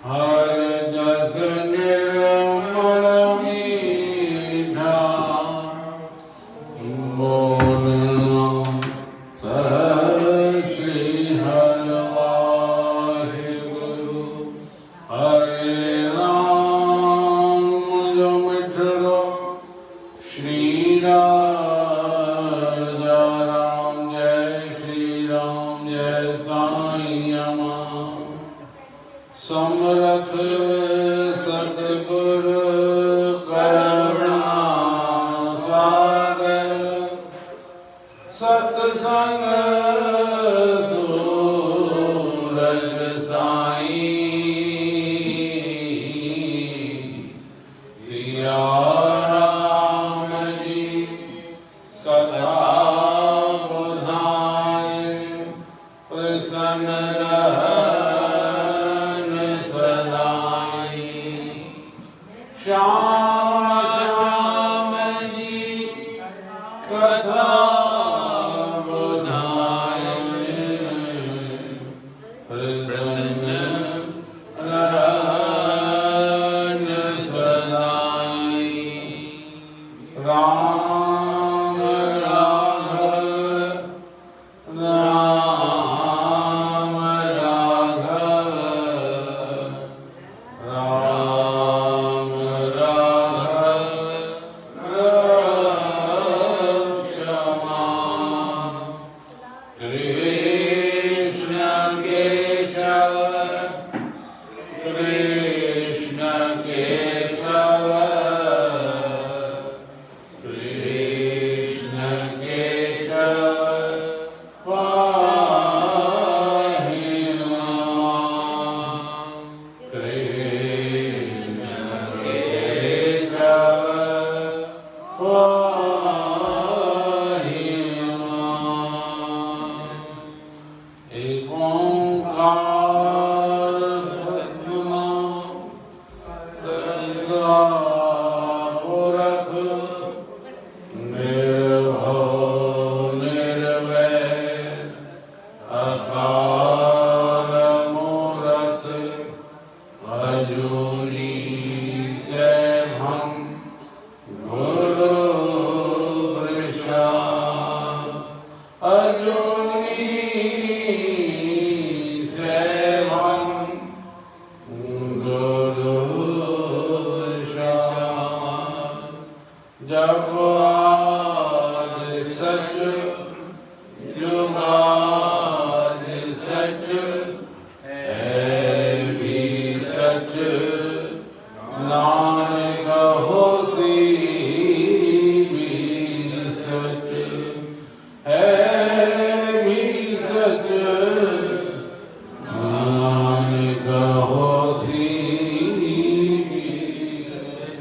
हर जस निर्मल मीठा बोलना सत श्री हरि वाहिगुरु। हरे राम जो मिठड़ो श्री राजा राम जय श्री राम जय साईं अमा। समरथ सतगुरु करुणा सागर सतसंग सूरज साईं। सिया राम जी कथा बुधाए प्रसन्न रहन सदाई। श्याम जी कथा बुधाए प्रसन्न रहन सदाई। राम राघव राम राघव राम राघव रक्षमा। कृष्ण केशव कृष्ण केशव कृष्ण केशव पाहि मां। कृष्ण केशव पाहि मां। एक ओंकार सतनाम करता पुरख निर्भव निर्वैर अकार मूरत अजूनी सैभं गुरु प्रसाद। अजूनी सैभं गुरु प्रसाद। जब आज सच जुगाद सच है भी सच। नानक होसी भी सच है भी सच। नानक होसी भी सच।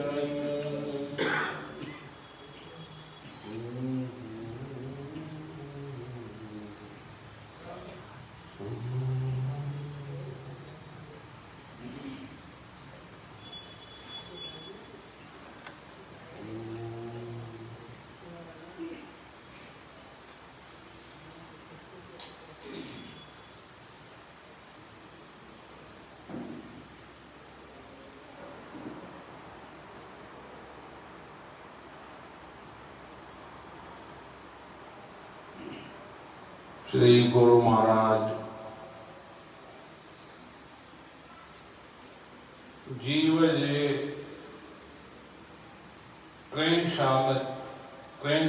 श्री गुरु महाराज जीव जे 3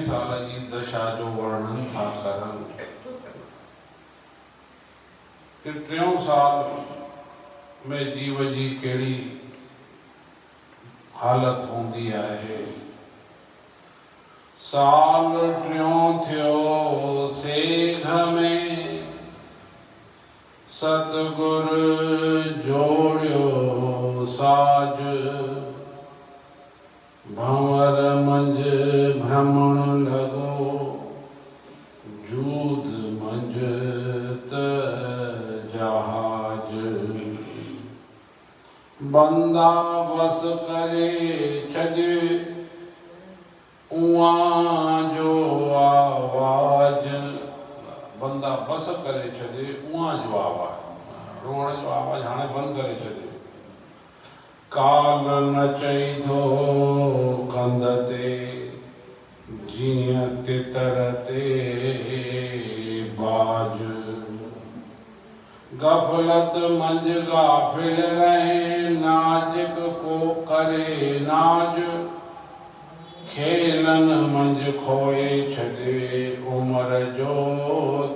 साल जी दशा जो वर्णन था करन कि 3 साल में जीव जी कहिड़ी हालत हूंदी आहे। साल 3 थियो सेघ में सतगुरु जोड़ियो साज। भंवर मंझ भ्रमण लगो जूद मंझ त जहाज। बंदा बस करे छॾे उहाँ जो आवाज। बंदा बस करे छॾे उहाँ जो आवाज। रोअण जो आवाज हाणे बंदि करे छॾे। काल न चईंदो कंध ते जीअं तितर ते बाज गफलत मंझ गाफिल रहे नाज़ुक को करे नाज खेलन मंझ खोए छॾे उमर जो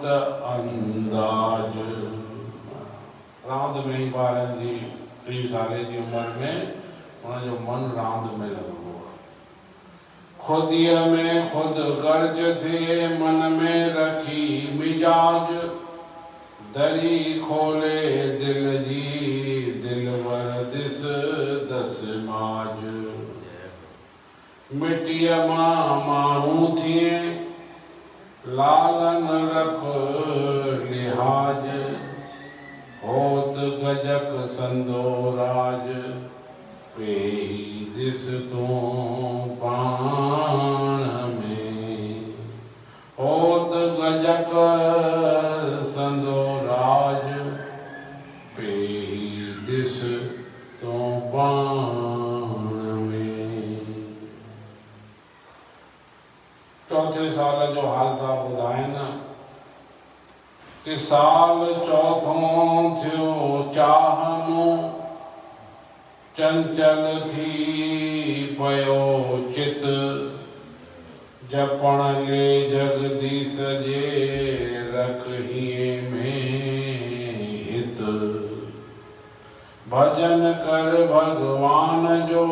त अंदाज रांदि में ई ॿारनि जी 3 साले जी उमिरि में उनजो मन रांदि में लॻंदो आहे खुदीअ में खुद गर्ज थिए मन में रखी मिजाज दरी खोले दिल जी दिलवर दिस दस माज मिट्टीअ मां माण्हू थिए लालन रख लिहाज होत गजक संदो राज पेई दिस तूं पाण में होत गजक संदो राज पेई दिस तूं पाण में। चौथे साल जो हाल था ॿुधाइनि कि साल चौथों थियो चाह मूं चंचल थी पयो चित जपण ले जगदीश जे रखिए में हित भजन कर भगवान जो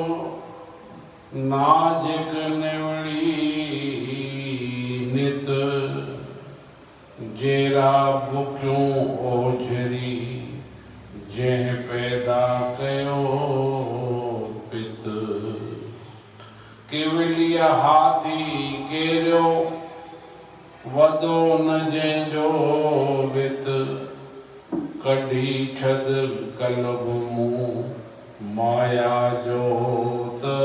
नाजिक निवड़ी नित जेरा बुक्यूं ओझरी जंहिं पैदा कयो पित केवलिया हाथी केरियो वदो न जंहिंजो वित कढी छद कलब मूं माया जो त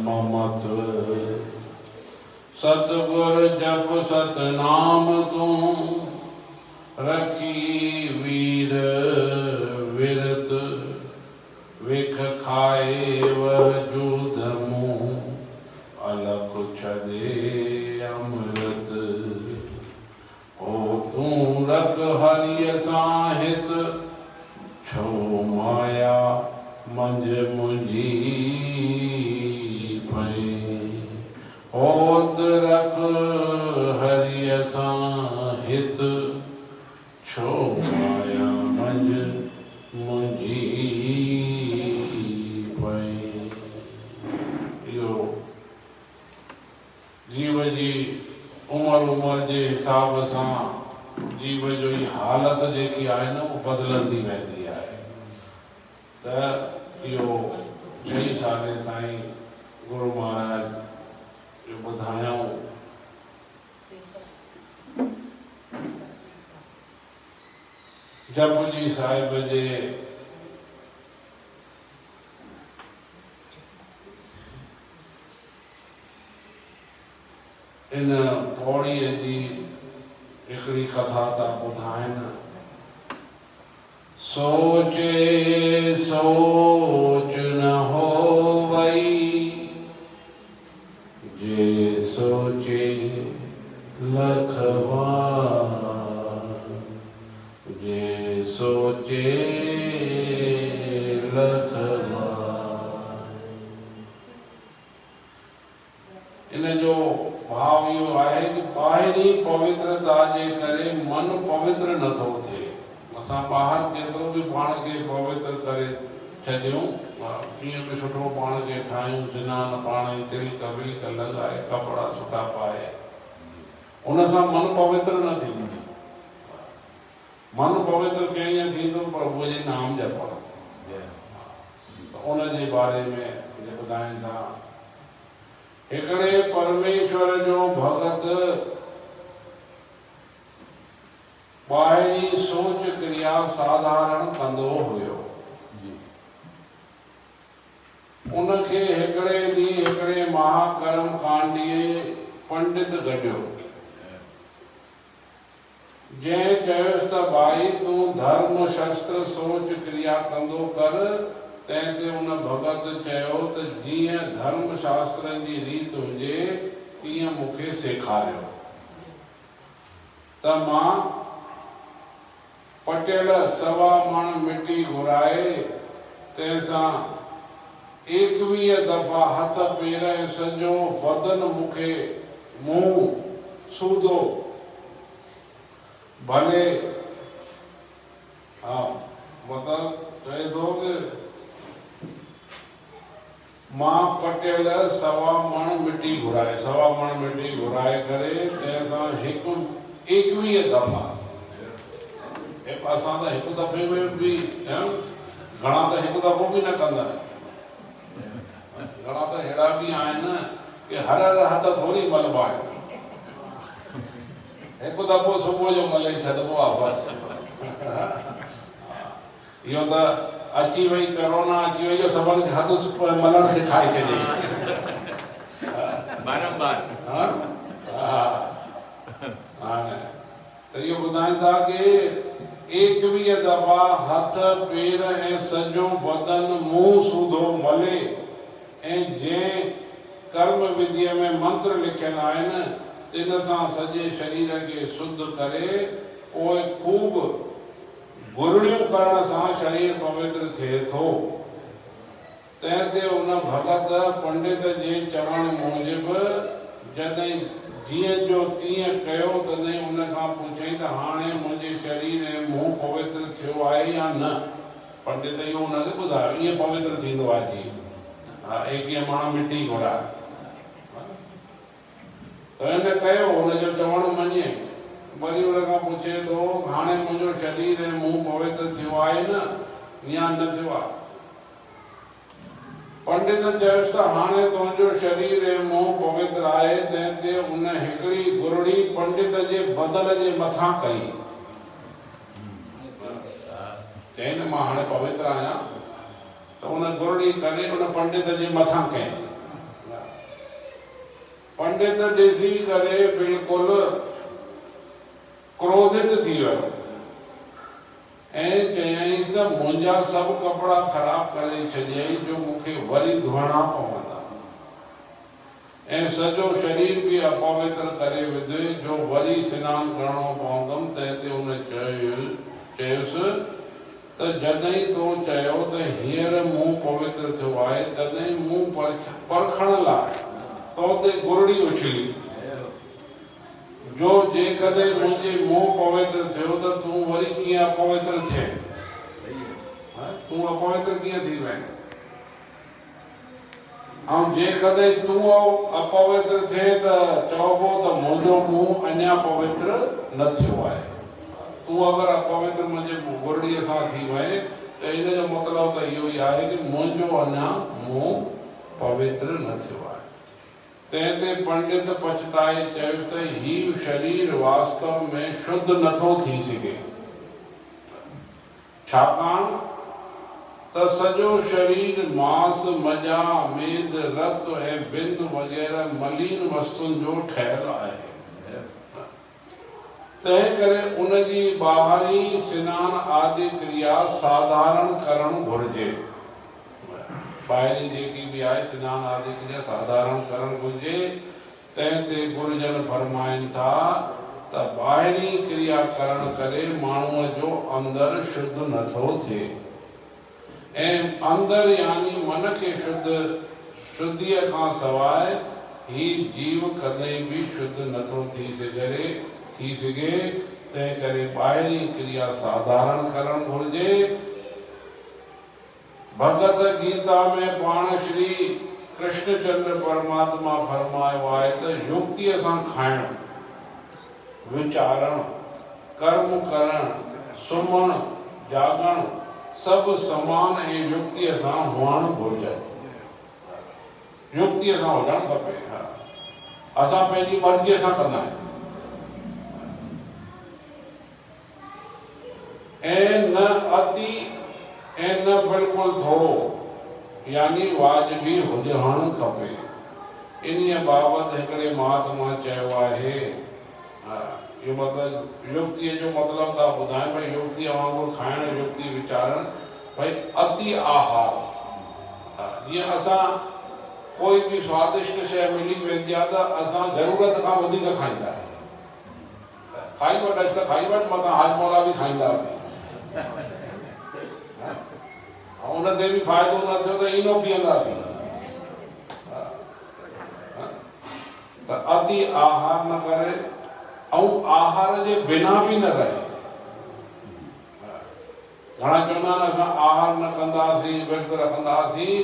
ममत सतगुर जप सतनाम तूं रखी वीर विरत विख खाए वह जूध मूं अलख छदे अमृत ओ तूं रख हरिय सां हित छो माया मंझ मुंहिंजी पई होत रख हरिय सां हित छो माया मंझ मुंहिंजी पई। इहो जीव जी उमिरि जे हिसाब सां जीव जो ई हालत जेकी आहे न उहा बदिलंदी वेंदी आहे त इहो 6 साले ताईं गुरु महाराज जो ॿुधायूं जपजी साहिब जे इन पौड़ीअ जी हिकिड़ी कथा था ॿुधाइनि सोचे सोच न हो वई जे सोचे लखवार जे सोचे लखवार। इन जो भाव इहो आहे कि ॿाहिरीं पवित्रता जे करे मन पवित्र नथो थिए। असां ॿाहिरि केतिरो बि पाण खे पवित्र करे छॾियूं कीअं बि सुठो पाण खे ठाहियूं सनानु पाणी तिलक विलक लॻाए कपिड़ा सुठा पाए उन सां मन पवित्र न थींदो। मन पवित्र कीअं थींदो प्रभुअ जे नाम जपण उन जे बारे में ॿुधाइनि था। हिकिड़े परमेश्वर जो भगत ॿाहिरीं सोच क्रिया साधारण कंदो हुयो। उनखे हिकिड़े ॾींहुं हिकिड़े महाकर्म कांडीअ पंडित गॾियो जंहिं चयोसि त भाई तूं धर्म शस्त्र सोच क्रिया कंदो कर तंहिं उन भगत चयो त जीअं धर्म शास्त्रनि जी रीत हुजे तीअं मूंखे सेखारियो त मां पटियल 1.25 मण मिटी घुराए तंहिंसां 21 दफ़ा हथ पेर ऐं सॼो बदन मूंखे मुंहुं सूधो भले हा मतलब चए थो कि मां पटियल 1.25 मण मिटी घुराए 1.25 मण मिटी घुराए करे तंहिंसां 21 दफ़ा असां त हिकु दफ़े में बि घणा त हिकु दफ़ो बि न कंदा आहिनि घणा त अहिड़ा बि आहिनि कि हर हथ थोरी मलबा आहिनि हिकु दफ़ो सुबुह जो मले छॾिबो आहे बसि इहो त अची वई कोरोना अची वई जो सभिनि खे हथ मलण सिखाए छॾियईं बारंबार त इहो ॿुधाइनि था कि 21 दफ़ा हथ पेर ऐं सॼो बदन मुंहुं सूधो मले ऐं जंहिं कर्म विधीअ में मंत्र लिखियल आहिनि तिन सां सॼे शरीर खे शुद्ध करे पोइ खूब गुरड़ियूं करण सां शरीर पवित्र थिए थो। तंहिं ते उन भगत पंडित जे चवण मूजिब जॾहिं जीअं जो तीअं कयो तॾहिं उन खां पुछई त हाणे मुंहिंजे शरीर ऐं मुंहुं पवित्र थियो आहे या न। पंडित इहो हुनखे ॿुधायो ईअं पवित्र थींदो आहे जी हा 21 मण मिटी घुराए त हिन कयो हुनजो चवणु मञे वरी उन खां पुछे थो हाणे मुंहिंजो शरीर ऐं मुंहुं पवित्र थियो आहे न या न थियो आहे। पंडित चयोसि त हाणे तुंहिंजो शरीर ऐं मुंहुं पवित्र आहे। तंहिं ते उन हिकिड़ी गुरड़ी पंडित जे बदन जे मथां कई चई न मां हाणे पवित्र आहियां त उन गुरड़ी करे उन पंडित जे मथां कयईं। पंडित ॾिसी करे बिल्कुलु क्रोधित थी वियो ऐं चयईंसि त मुंहिंजा सभु कपिड़ा ख़राब करे छॾियई जो मूंखे वरी धोइणा पवंदा ऐं सॼो शरीर बि अपवित्र करे विधे जो वरी सनानु करणो पवंदुमि। तंहिं ते उन चयुसि त जॾहिं तो चयो त हींअर मूं पवित्र थियो आहे तॾहिं मूं परखण लाइ तो ते गुरड़ी उछली जो जेकॾहिं मुंहिंजे मुंहुं पवित्र थियो त तूं वरी कीअं अपवित्र थिए तूं अपवित्र कीअं थी वएं ऐं जेकॾहिं तूं अपवित्र थिए त चइबो त मुंहिंजो मुंहुं अञा पवित्र न थियो आहे। तूं अगरि अपवित्र मुंहिंजे गुरड़ीअ सां थी वएं त इन जो मतिलबु त इहो ई आहे कि मुंहिंजो अञा मुंहुं पवित्र न थियो आहे। तंहिं ते पंडित पछताए चयुसि त हीउ शरीर वास्तव में शुद्ध नथो थी सघे छाकाणि त सॼो शरीर मांस मज्जा मेद रत ऐं बिंद वग़ैरह मलीन वस्तुनि जो ठहियल आहे। तंहिं करे उनजी ॿाहिरी सनानु आदि क्रिया साधारण करणु घुरिजे। ॿाहिरी जेकी बि आहे सनानु आदि क्रिया साधारण करणु घुरिजे। तंहिं ते गुरुजन फरमाइनि था त ॿाहिरी क्रिया करण करे माण्हूअ जो अंदर शुद्ध नथो थिए ऐं अंदर यानी मन खे शुद्धीअ खां सवाइ ही जीव कॾहिं बि शुद्ध नथो थी सघे। तंहिं करे ॿाहिरी क्रिया साधारण करणु घुरिजे। भगवत गीता में पाण श्री कृष्णचंद्र परमात्मा फरमायो आहे त युक्तिअ सां खाइणु विचारणु कर्म करणु सुम्हणु जागणु सभु समान ऐं युक्तिअ सां हुअणु घुरिजनि। युक्तिअ सां हुजणु खपे। असां पंहिंजी मर्ज़ीअ सां कंदा आहियूं ऐं न अति ऐं न बिल्कुलु थोरो यानी वाजिबी हुजणु खपे। इन बाबति हिकिड़े महात्मा चयो आहे इहो मतिलबु युक्तिअ जो मतिलबु था ॿुधाइनि भई युक्तिअ वांगुरु खाइणु युक्ति वीचारणु भई अति आहार जीअं असां कोई भी स्वादिष्ट शइ मिली वेंदी आहे त असां ज़रूरत खां वधीक खाईंदा आहियूं। खाई वठि अॼु त खाई वठि, मथां हाजमोला बि खाईंदासीं, उन ते बि फ़ाइदो न थियो त इनो पीअंदासीं। त अति आहार न करे ऐं आहार जे बिना बि न रहे। घणा चवंदा आहिनि असां आहार न कंदासीं, विर्त रखंदासीं,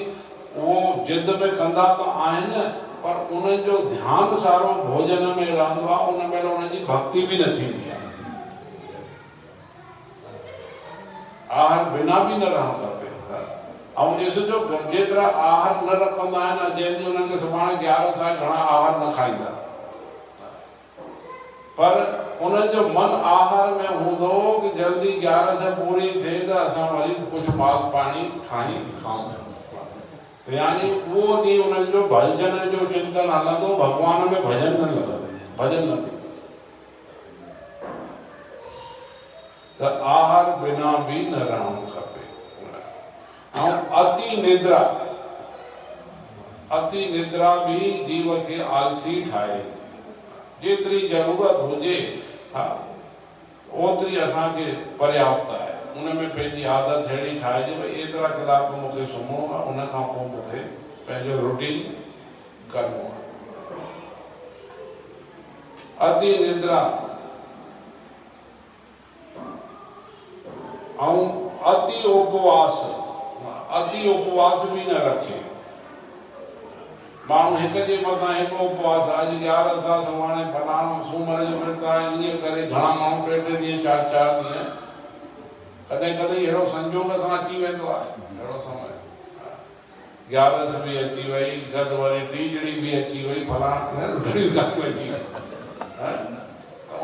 उहो जिद में कंदा त आहिनि पर उन्हनि जो ध्यानु सारो भोजन में रहंदो आहे, उन महिल उन्हनि जी भक्ति बि न थींदी आहे। आहार बिना बि न रहणु खपे। ऐं ॾिसजो जेतिरा आहार न रखंदा आहिनि, जंहिंजी उन्हनि खे सुभाणे 11 साल घणा आहार न खाईंदा, पर उन्हनि जो मन आहार में हूंदो कि जल्दी 11 से पूरी थिए त असां वरी कुझु माल पाणी खाऊं। यानी उहो ॾींहुं उन्हनि जो भजन जो चिंतन हलंदो, भॻवान में भजन न लॻंदो, भजन न थींदो। त आहार बिना बि न रहणु खपे। ऐं अति निद्रा भी जीव खे आलसी ठाहे। जेतिरी ज़रूरत हुजे ओतिरी असांखे पर्याप्त आहे। उन में पंहिंजी आदत अहिड़ी ठाहिजे भई एतिरा कलाक मूंखे सुम्हणो आहे, उन खां पोइ मूंखे पंहिंजो रूटीन करिणो आहे। अति निद्रा ऐं अति उपवास भी न रखे। माण्हू हिक जे मथां हिकु उपवास, अॼु 11 था, सुभाणे फलाणो सूमर जो विर्त आहे, ईअं करे घणा माण्हू 2-2 ॾींहं 4-4 ॾींहं। कॾहिं कॾहिं अहिड़ो संजोग सां अची वेंदो आहे, अहिड़ो समय 11 बि अची वई, गद वरी टीजड़ी बि अची वई, फलाण घणियूं ॻाल्हियूं अची वई।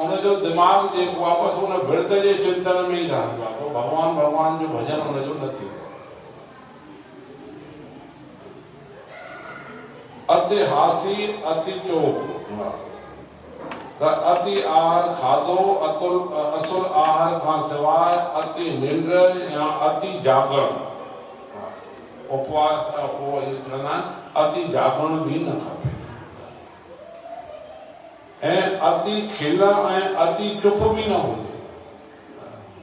उनजो दिमाग़ जेको आहे बसि उन विर्त जे चिंतन में ई रहंदो आहे, पोइ भॻवान जो भजन उनजो न थींदो। अति हासी अति चोप, त अति आहार खाधो असुल आहार खां सवाइ अति निंड या अति जागरण, उपवास अति जागरण भी न खपे। ऐं अति खिल ऐं अति चुप भी न हुजे।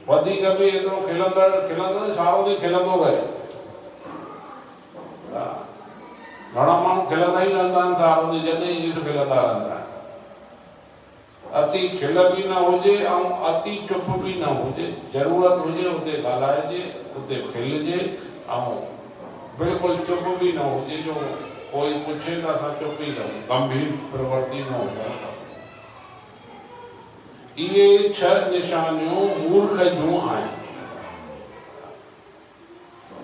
वधीक भी एतिरो खिलंदड़ सारो ॾींहुं खिलंदो रहे। घणा माण्हू खिलंदा ई रहंदा आहिनि सारो ॾींहुं, जॾहिं ॾिसो खिलंदा रहंदा आहिनि। अति खिल भी न हुजे ऐं अति चुप भी न हुजे। ज़रूरत हुजे उते ॻाल्हाइजे, उते खिलजे, ऐं बिल्कुलु चुप भी न हुजे जो कोई पुछे त असां चुप ई रहूं, गंभीर प्रवृत्ति न हुजे। इहे 6 निशानियूं मूर्ख जूं आहिनि।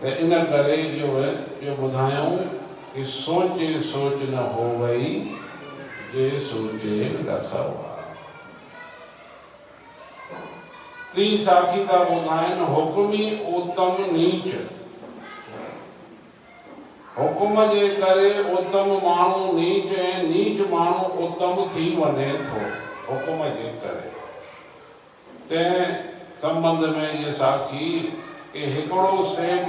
त इन करे इहो ॿुधायूं कि सोचे सोच न हो वई जे सोचे रखवा। टी साखी था ॿुधाइनि, हुक्मी उत्तम नीच। हुकुम जे करे उत्तम माण्हू नीच ऐं नीच माण्हू उत्तम थी वञे थो, हुकुम जे करे। तंहिं संबंध में ये साखी कि हिकिड़ो सेठ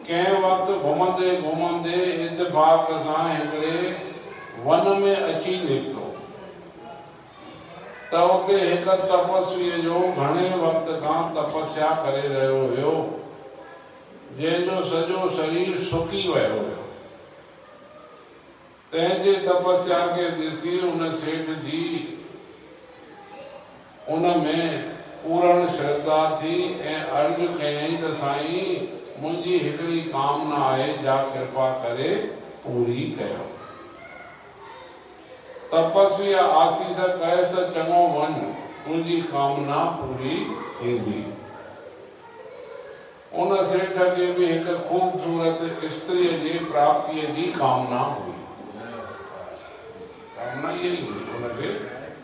कंहिं वक़्तु घुमंदे घुमंदे इत्तेफ़ाक सां हिकिड़े वन में अची निकितो त उते हिकु तपस्वीअ जो घणे वक़्त खां तपस्या करे रहियो हुयो, जंहिंजो सॼो शरीर सुकी वियो हुयो। तंहिंजे तपस्या खे ॾिसी उन सेठ जी उन में पूर्ण श्रद्धा थी ऐं अर्ज़ु कयईं त साईं, मुंहिंजी हिकिड़ी कामना आहे, जा कृपा करे पूरी कयो। तपस्वीअ आसीस कयसि त चङो वञ, तुंहिंजी कामना पूरी थींदी। उन सेठ खे भी हिकु खूबसूरत स्त्रीअ जी प्राप्तीअ जी कामना हुई। कामना इहा ई हुई उनखे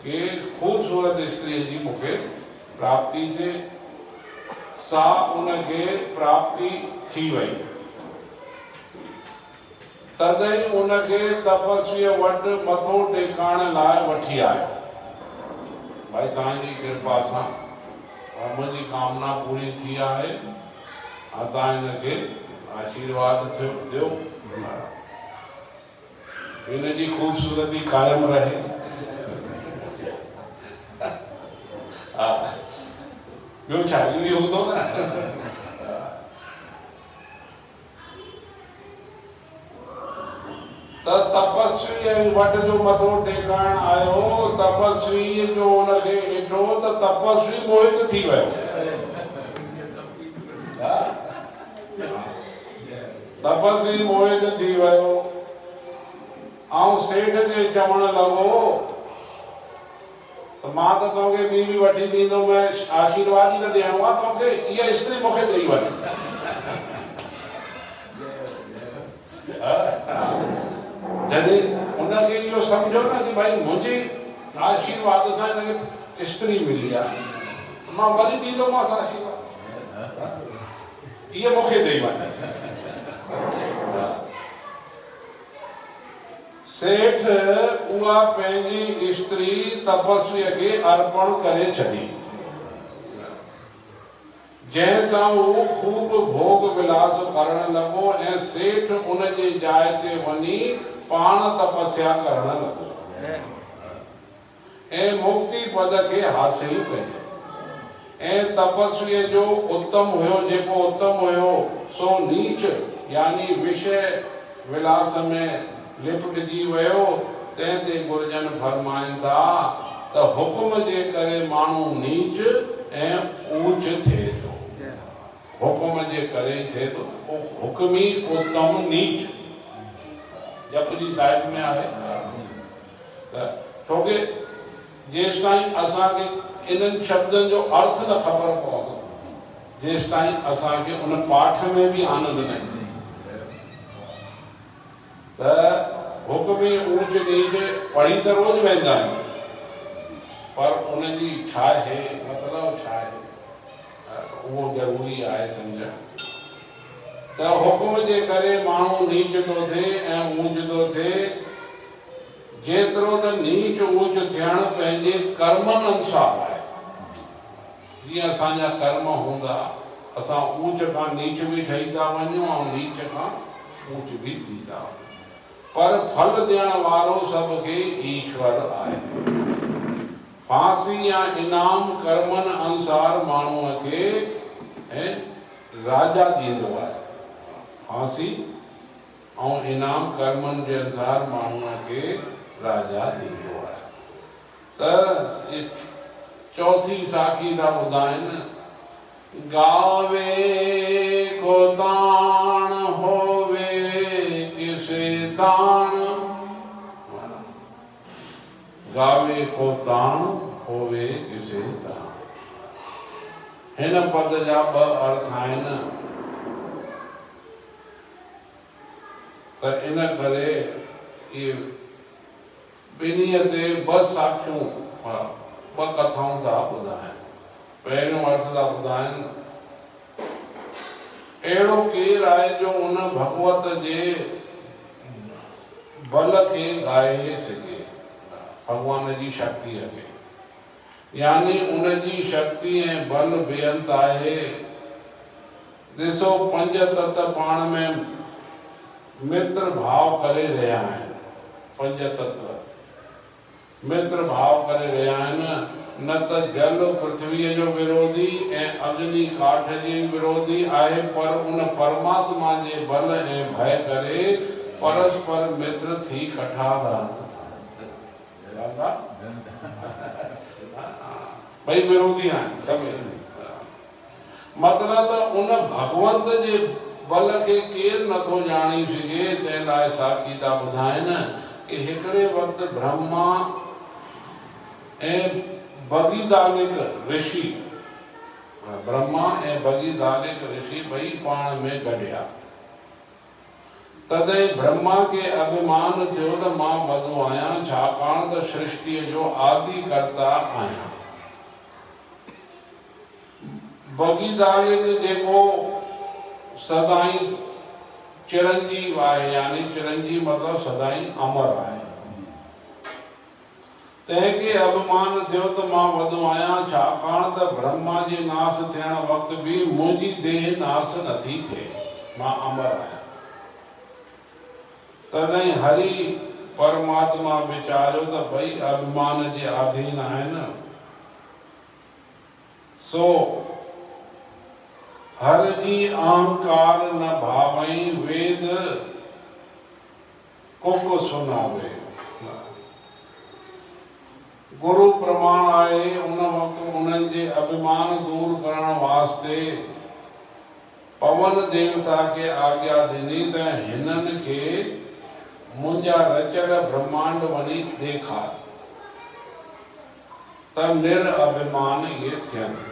कि खूबसूरत स्त्रीअ जी मूंखे प्राप्ति थिए। सा उनखे प्राप्ति थी वई। तॾहिं उनखे तपस्वीअ वटि मथो टेकाइण लाइ वठी आयो। भाई तव्हांजी कृपा सां मुंहिंजी कामना पूरी थी आहे, तव्हां हिनखे आशीर्वाद दो, इन जी खूबसूरती कायम रहे। ॿियो छा इहो हूंदो न। त तपस्वी वट जो मथो टेकाइण आयो, तपस्वी जो उनखे ॾिठो त तपस्वी मोहित थी वियो। तपस्वी मोहित थी वियो ऐं सेठ खे चवण लॻो त मां त तोखे ॿी बि वठी ॾींदो, मैं आशीर्वाद ई त ॾियणो आहे तोखे, इहा स्त्री मूंखे ॾेई वञ। जॾहिं उनखे इहो सम्झो न कि भाई मुंहिंजी आशीर्वाद सां हिनखे स्त्री मिली आहे, मां वरी ॾींदोमांसि आशीर्वाद, इहा मूंखे ॾेई वञ। सेठ उहा पंहिंजी स्त्री तपस्वीअ खे अर्पण करे छॾी, जंहिंसां उहो खूब भोग विलास करण लॻो ऐं सेठ उन जे जाइ ते वञी पाण तपस्या करण लॻो ऐं मुक्ति पद खे हासिल कयो। ऐं तपस्वीअ जो उत्तम हुयो, जेको उत्तम हुयो सो नीच यानी विषय विलास में लिपटजी वियो। तंहिं ते गुरुजन फरमाइनि था त हुक्म जे करे माण्हू नीच ऐं ऊच थिए थो। हुक्म जे करे थिए थो, हुक्मी उत्तम नीच जपजी साहिब में आहे। त छोकी जेसि ताईं असांखे इन्हनि शब्दनि जो अर्थ न ख़बर पवंदो, जेसि ताईं असांखे उन पाठ में बि आनंद न। त हुक्मी ऊच नीच पढ़ी त रोज वेंदा आहियूं, पर उनजी छा आहे मतिलब छा आहे उहो ज़रूरी आहे सम्झणु। त हुक्म जे करे माण्हू नीच थो थिए ऐं ऊच थो थिए। जेतिरो त नीच ऊच थियण पंहिंजे कर्मनि अनुसार आहे। जीअं असांजा कर्म हूंदा असां ऊच खां नीच बि ठही था वञूं ऐं नीच खां ऊच बि थी था वञूं, पर फल ॾियण वारो सभखे ईश्वर आहे। फांसी या इनाम कर्मनि अनुसार माण्हूअ खे राजा ॾींदो आहे। फांसी ऐं इनाम कर्मनि जे अनुसार माण्हूअ खे राजा ॾींदो आहे। त चौथी साखी था ॿुधाइनि, गावे को दान होवे किसे दान, गावे को दान होवे किसे दान। हिन पद जा ॿ अर्थ आहिनि। त इन करे इहे ॿिन्हीअ ते ॿ साखियूं ॿ कथाऊं था ॿुधाइनि। पहिरियों अर्थ था ॿुधाइनि, अहिड़ो केरु आहे जो उन भगवत जे बल खे ॻाए सघे, भगवान जी शक्तिअ खे, यानी उनजी शक्ति ऐं बल बेअंत आहे। ॾिसो पंज तत्व पाण में मित्र भाव करे रहिया आहिनि। पंज तत्व मित्र भाव करे रहिया आहिनि। न त जल पृथ्वीअ जो विरोधी ऐं अग्नि काठ जी विरोधी आहे, पर उन परमात्मा जे बल ऐं भय करे परस्पर मित्र थी कठा रहनि। भई विरोधी आहिनि सभई। मतिलब त उन भगवंत जे बल खे केरु नथो ॼाणी सघे। तंहिं लाइ साखी था ॿुधाइनि कि हिकिड़े वक़्तु ब्रह्मा ऐं बगीदालिक ऋषि, ब्रह्मा ऐं बगीदालिक ऋषि ॿई पाण में गॾिया। तॾहिं ब्रह्मा खे अभिमान थियो त मां वॾो आहियां, छाकाणि त सृष्टिअ जो आदि कर्ता आहियां। बगीदालिक जेको सदाई चिरंजीव आहे, यानी चिरंजीव मतलब सदाई अमर आहे। तंहिंखे अभिमान थियो त मां वॾो आहियां, छाकाणि त ब्रह्मा जे नास थियण वक़्तु बि मुंहिंजी देह नास नथी थिए। मां अमर आहियां। तॾहिं हरि परमात्मा वीचारियो त भई अभिमान जे अधीन आहिनि, सो हर जी अहंकार न भावई वेद कुक सुनावे। गुरु प्रमाण आए उन वक़्तु उन्हनि जे अभिमान दूर करण वास्ते पवन देवता के आज्ञा ॾिनी त हिननि खे मुंहिंजा रचियल ब्रह्मांड वञी ॾेखार त निरअभिमान इहे थियनि।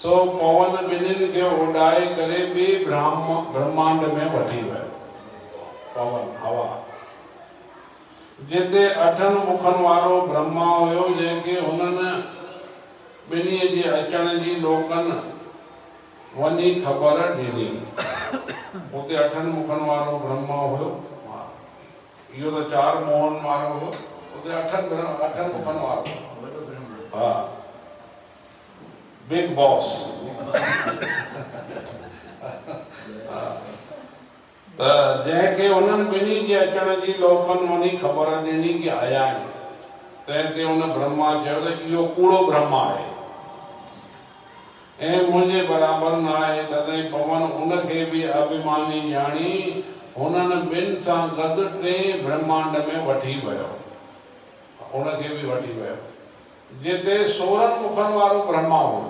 सो पवन ॿिन्हिनि खे उॾाए करे ॿिए ब्रह्मांड में वठी वियो। पवन हवा जिते 8 मुखनि वारो ब्रह्मा हुयो, जंहिंखे हुननि ॿिन्हीअ जे अचण जी लोकनि वञी ख़बर ॾिनी। उते 8 मुखनि वारो ब्रह्मा हुयो, इहो त 4 मुखनि वारो हुयो, उते 8 मुखनि वारो। हा, बिग बॉस। त जंहिंखे हुननि ॿिन्ही जे अचण जी लोकनि वञी ख़बर ॾिनी कि आया आहिनि, तंहिं ते हुन ब्रह्मा चयो त इहो कूड़ो ब्रह्मा आहे ऐं मुंहिंजे बराबरि न आहे। तॾहिं पवन उनखे बि अभिमानी ॼाणी हुननि ॿिनि सां गॾु 3 ब्रह्मांड में वठी वियो। उनखे बि वठी वियो जिते 16 मुखनि वारो ब्रह्मा हो।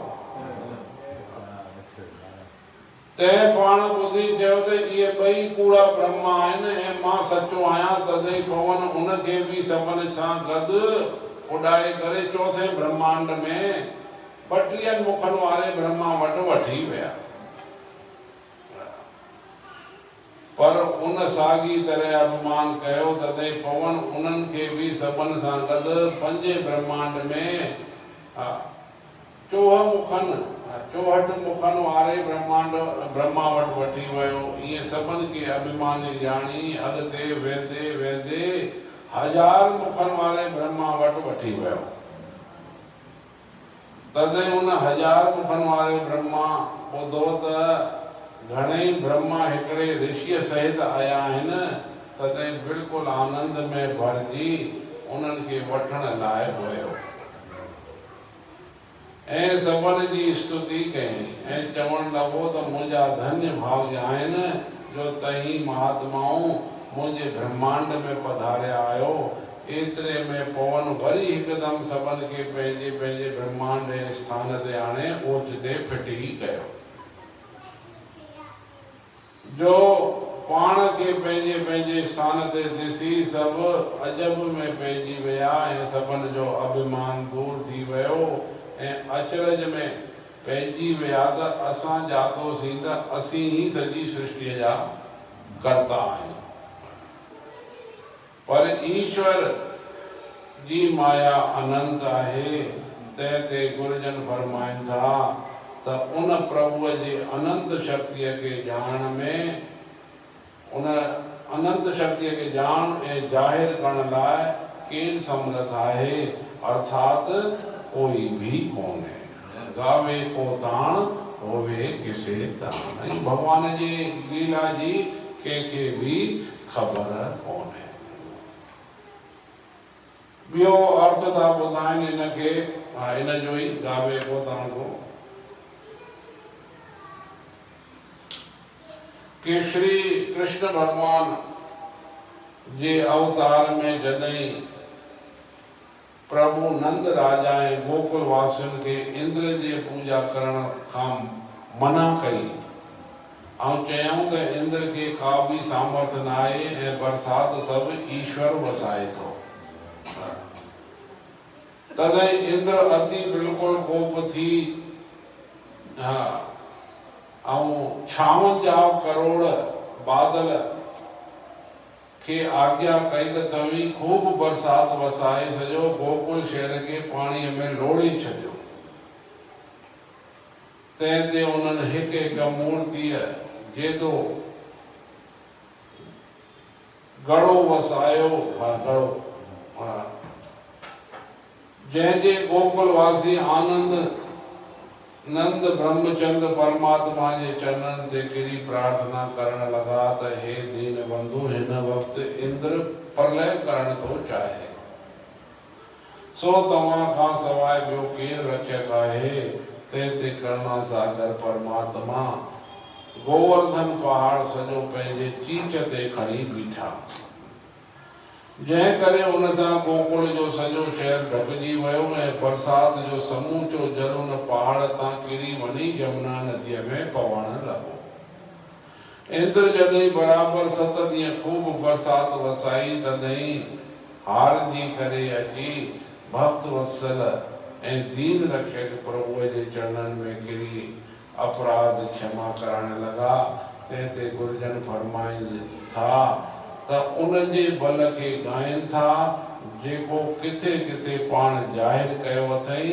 तंहिं पाण ॿुधी चयो त इहे ॿई कूड़ा ब्रह्मा आहिनि ऐं मां सचो आहियां। तॾहिं पवन उनखे बि सभिनी सां गॾु उॾाए करे 4थे ब्रह्मांड में 32 मुखनि वारे ब्रह्मा वटि वठी विया। पर उन साॻी तरह अभिमान कयो। तॾहिं पवन उन्हनि खे बि सभिनी सां गॾु 5 ब्रह्मांड में 64 मुखनि वारे ब्रह्मा वटि वठी वियो। ईअं सभिनी खे अभिमानी ॼाणी अॻिते वेंदे वेंदे 1000 मुखनि वारे ब्रह्मा वटि वठी वियो। तॾहिं उन 1000 मुखनि वारे ब्रह्मा ॿुधो त घणेई ब्रह्मा हिकिड़े ऋषिअ सहित आया आहिनि। तॾहिं बिल्कुलु आनंद में भरिजी उन्हनि खे वठण लाइ वियो ऐं सभिनी जी स्तुति कई ऐं चवणु लॻो त मुंहिंजा धन्य भाग्य आहिनि जो तव्हीं महात्माऊं मुंहिंजे ब्रह्मांड में पधारिया आहियो। एतिरे में पवन वरी हिकदमि सभिनी खे पंहिंजे पंहिंजे ब्रह्मांड जे स्थान ते आणे ओचिते फिटी कयो। जो पाण खे पंहिंजे पंहिंजे स्थान ते ॾिसी सभु अजब में पइजी विया ऐं सभिनी जो अभिमान दूर थी वियो ऐं अचरज में पइजी विया त असां जातोसीं त असीं ई सॼी सृष्टिअ जा कर्ता आहियूं। पर ईश्वर जी माया अनंत आहे। तंहिं ते गुरुजन फरमाइनि था त उन प्रभुअ जे अनंत शक्तिअ खे ॼाणण में, उन अनंत शक्तिअ खे ॼाण ऐं ज़ाहिर करण लाइ केरु समर्थ आहे, अर्थात कोई भी कोन्हे। गावे को ताण होवे किसे ताण। भगवान जी लीला जी कंहिंखे भी ख़बर कोन्हे। ॿियो अर्थ था ॿुधाइनि हिनखे, इन जो ई गावे को ताण को, कि श्री कृष्ण भगवान जे अवतार में जॾहिं प्रभु नंद राजा ऐं गोकुल वासियुनि खे इंद्र जे पूजा करण खां मना कई ऐं चयऊं त इंद्र खे का बि सामर्थ न आहे ऐं बरसाति सभु ईश्वर वसाए थो। तॾहिं इंद्र अति बिल्कुलु कोप थी ऐं 56 करोड़ बादल खे आज्ञा कई त तव्हीं खूब बरसाति वसाए सॼो गोकुल शहर खे पाणीअ में लोड़े छॾियो। तंहिं ते उन्हनि हिकु हिकु मूर्तिअ जेॾो घड़ो वसायो, घड़ो जंहिंजे गोकुल वासी आनंद नंद ब्रह्मचंद परमात्मा जे चरणन ते किरी प्रार्थना करण लगा त हे दीन बंधु हिन वक्त इंद्र प्रलय करण तो चाहे सो तव्हां खां सवाइ ॿियो केरु रक्षक आहे। ते करुणा सागर परमात्मा गोवर्धन पहाड़ सॼो पंहिंजे चीच ते खणी बीठा जंहिं करे उन सां गोकुल जो सॼो शहर ढकिजी वियो ऐं बरसात जो समूचो जल उन पहाड़ तां किरी वञी यमुना नदीअ में पवण लॻो। इंद्र जॾहिं बराबर 7 ॾींहं खूब बरसात वसाई तॾहिं हारजी करे अची भक्त वत्सल ऐं दीन रक्षक प्रभुअ जे चरणन में किरी अपराध क्षमा करण लॻा। ते गुरुजन फरमाइनि था त उन जे बल खे ॻाइनि था जेको किथे किथे पाण ज़ाहिर कयो अथई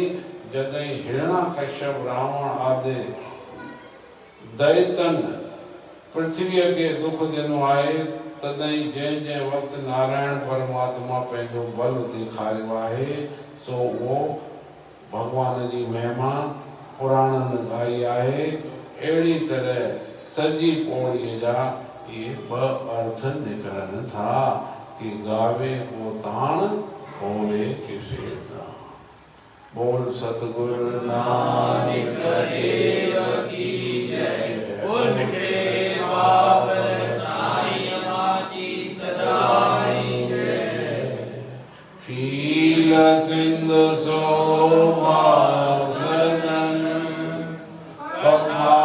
जॾहिं हिरण्यकश्यप रावण आदि दैतन पृथ्वीअ खे दुख ॾिनो आहे तॾहिं जंहिं वक्त नारायण परमात्मा पंहिंजो बल ॾेखारियो आहे सो उहो भगवान जी महिमा पुराणनि ॻाई आहे। अहिड़ी तरह सॼी पौड़ीअ जा ये 2 अर्थ निकरन था कि गावे को ताण होवे किसे ना। बोल सतगुरु नानक देव की जय। उनके बाप साईं माती सदाई जय। शील सिंधु शोभा सदन कथा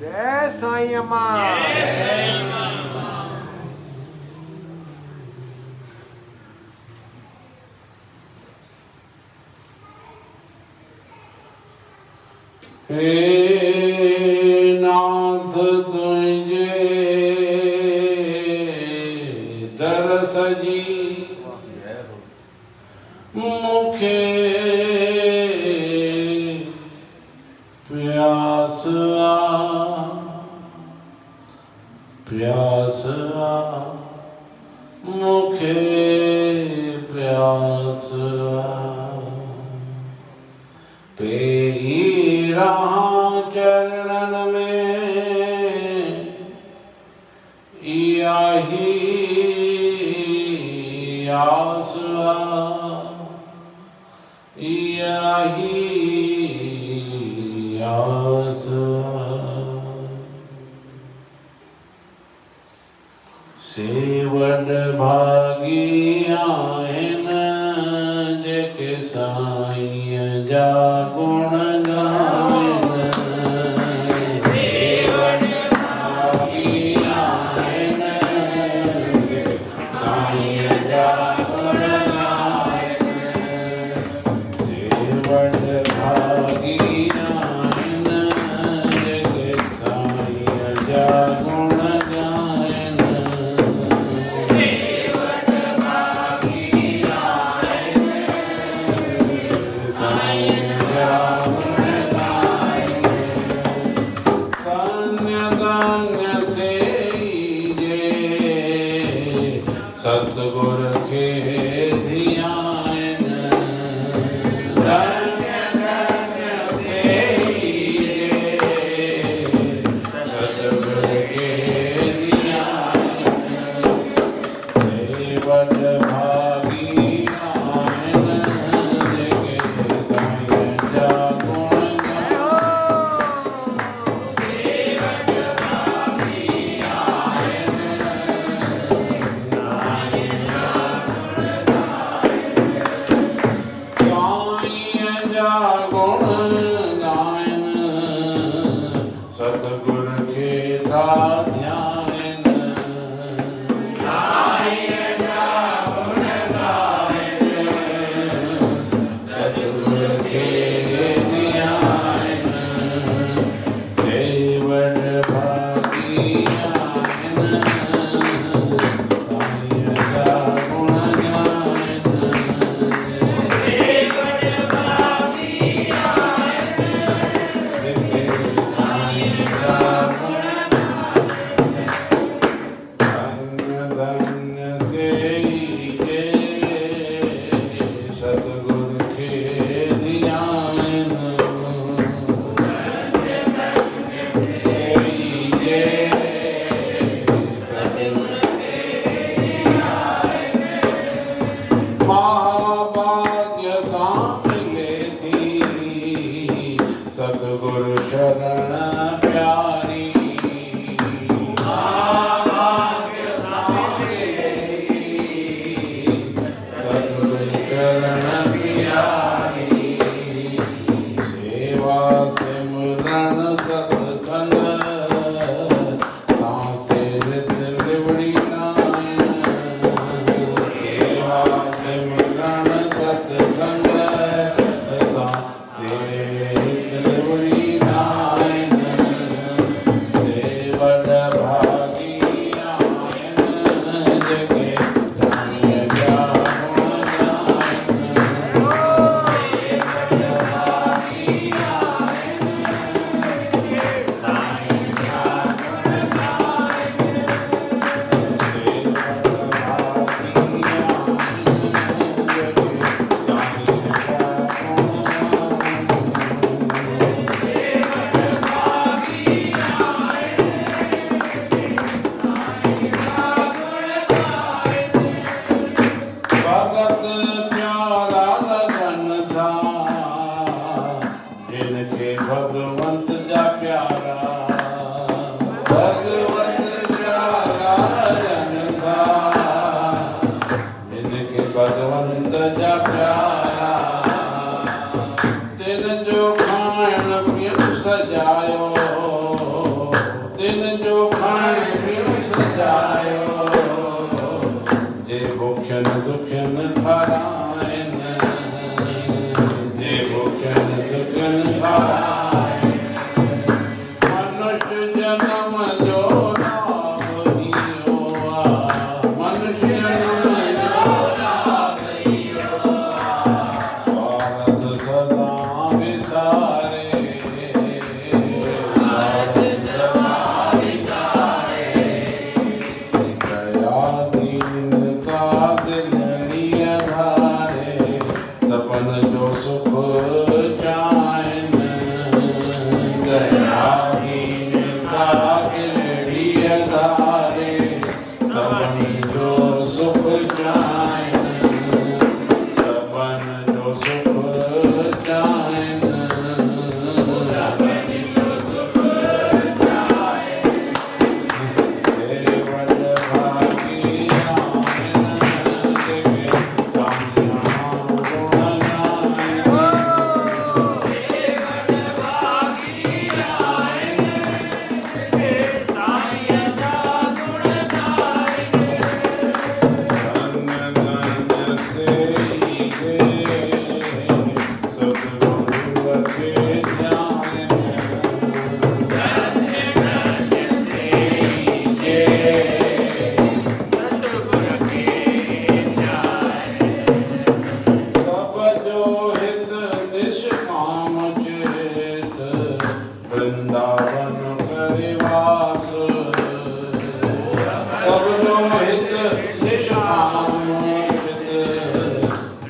जय साईं अम्मा। हे नाथ तुझे दरस जी मुखे प्यास मुखे प्यास तेरी राह चरणन में याही आस याही आस सेवड भागी आहिनि जेके साईं जा गुण गाइनि। सेवड भागी आहिनि जेके साईं जा गुण गाइनि। सेवड भागी आहिनि जेके साईं जा गुण गाइनि। सेवड भागी सतगुरु शरण प्यारी सतगुरु शरण प्यारी सेवा सिमरन सत्संग सांसे नित लिवड़ी नायन सेवा सिमरन सत्संग सांसे नित लिवड़ी नायन सेवट भागी आयन जगे साईं जा गुण भगत प्यारा लगन था जिनके भगवंत जा प्यारा भगवंत प्यारा लगन था जिनके भगवंत जा प्यारा तिन जो खाण पीण सजायो तिन जो खाण पीण सजायो जे भूखियन दुखियन ठराइन जे भूखियन दुखियन ठराइन मनुष्य जन्म जो लाभ हियो मनुष्य जन्म जो लाभ हियो भारत सदा विसारे भारत सदा विसारे दया दीनता दिलनी आधारे सपन जो सुख चाइन दया दीनता दिलनी आधारे सपन जो सुख चाइन सपन जो सुख चाइन सपन जो सुख चाइन सेवट भागी आयन जगे साईं गुण गायन सेवट भागी आयन जगे साईं जा गुण गायन धन धन से सतगुरु के ध्यान सब जो हित निष्काम चेत वृंदावन परिवास सब जो हित निष्काम चेत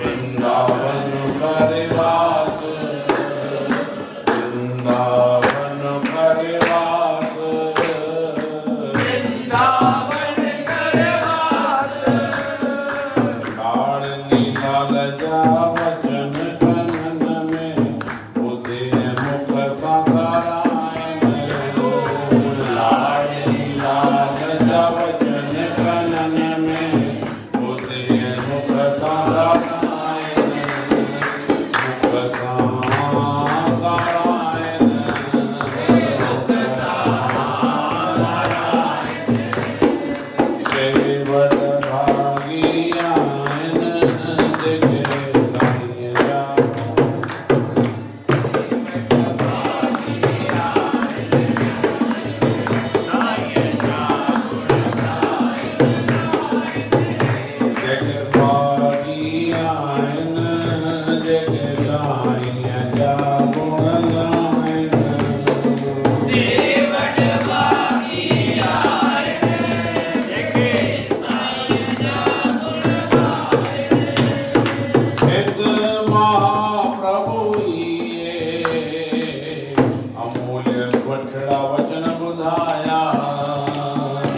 वृंदावन परिवास वृंदावन परिवास वृंदावन परिवास लाड़ लीला लजा वचन कनन में उदय मुख संसारायण लाड़ लीला लजा वचन कनन में उदय मुख संसारायण मुख संसारायण मुख संसारायण सेवट भागी आयन जगे साईं जा जग भागी आयन जगे साईं जा गुण गायन सेवट भागी आयन जगे साईं जा गुण गायन हित महाप्रभु ये अमूल्य वठड़ा वचन बुधाया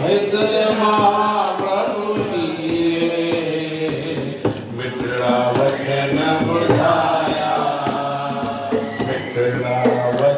हित महाप्रभु ये मिठड़ा वचन बुधाया मिठड़ा वचन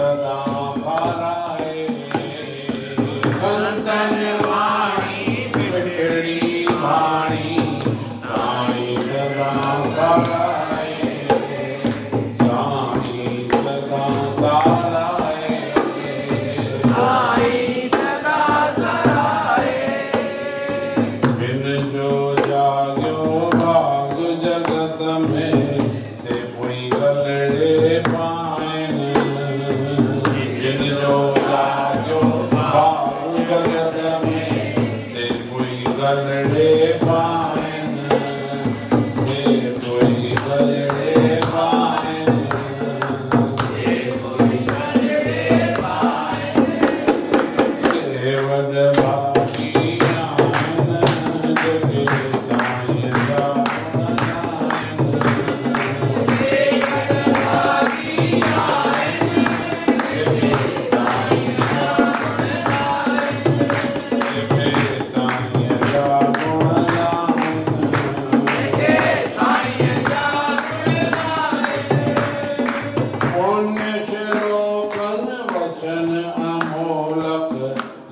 सदा पाराए संतन वाणी मिठड़ी वाणी साईं सदा पाराए साईं सदा साराए साईं सदा सराए बिन जो जाग्यो भाग जगत में से कोई गलड़े पाइन बिन जो जाग्यो भाग जगत में से कोई गलड़े पाइन से कोई गलड़े पाइन सेवद भागी आन जगे साईं दा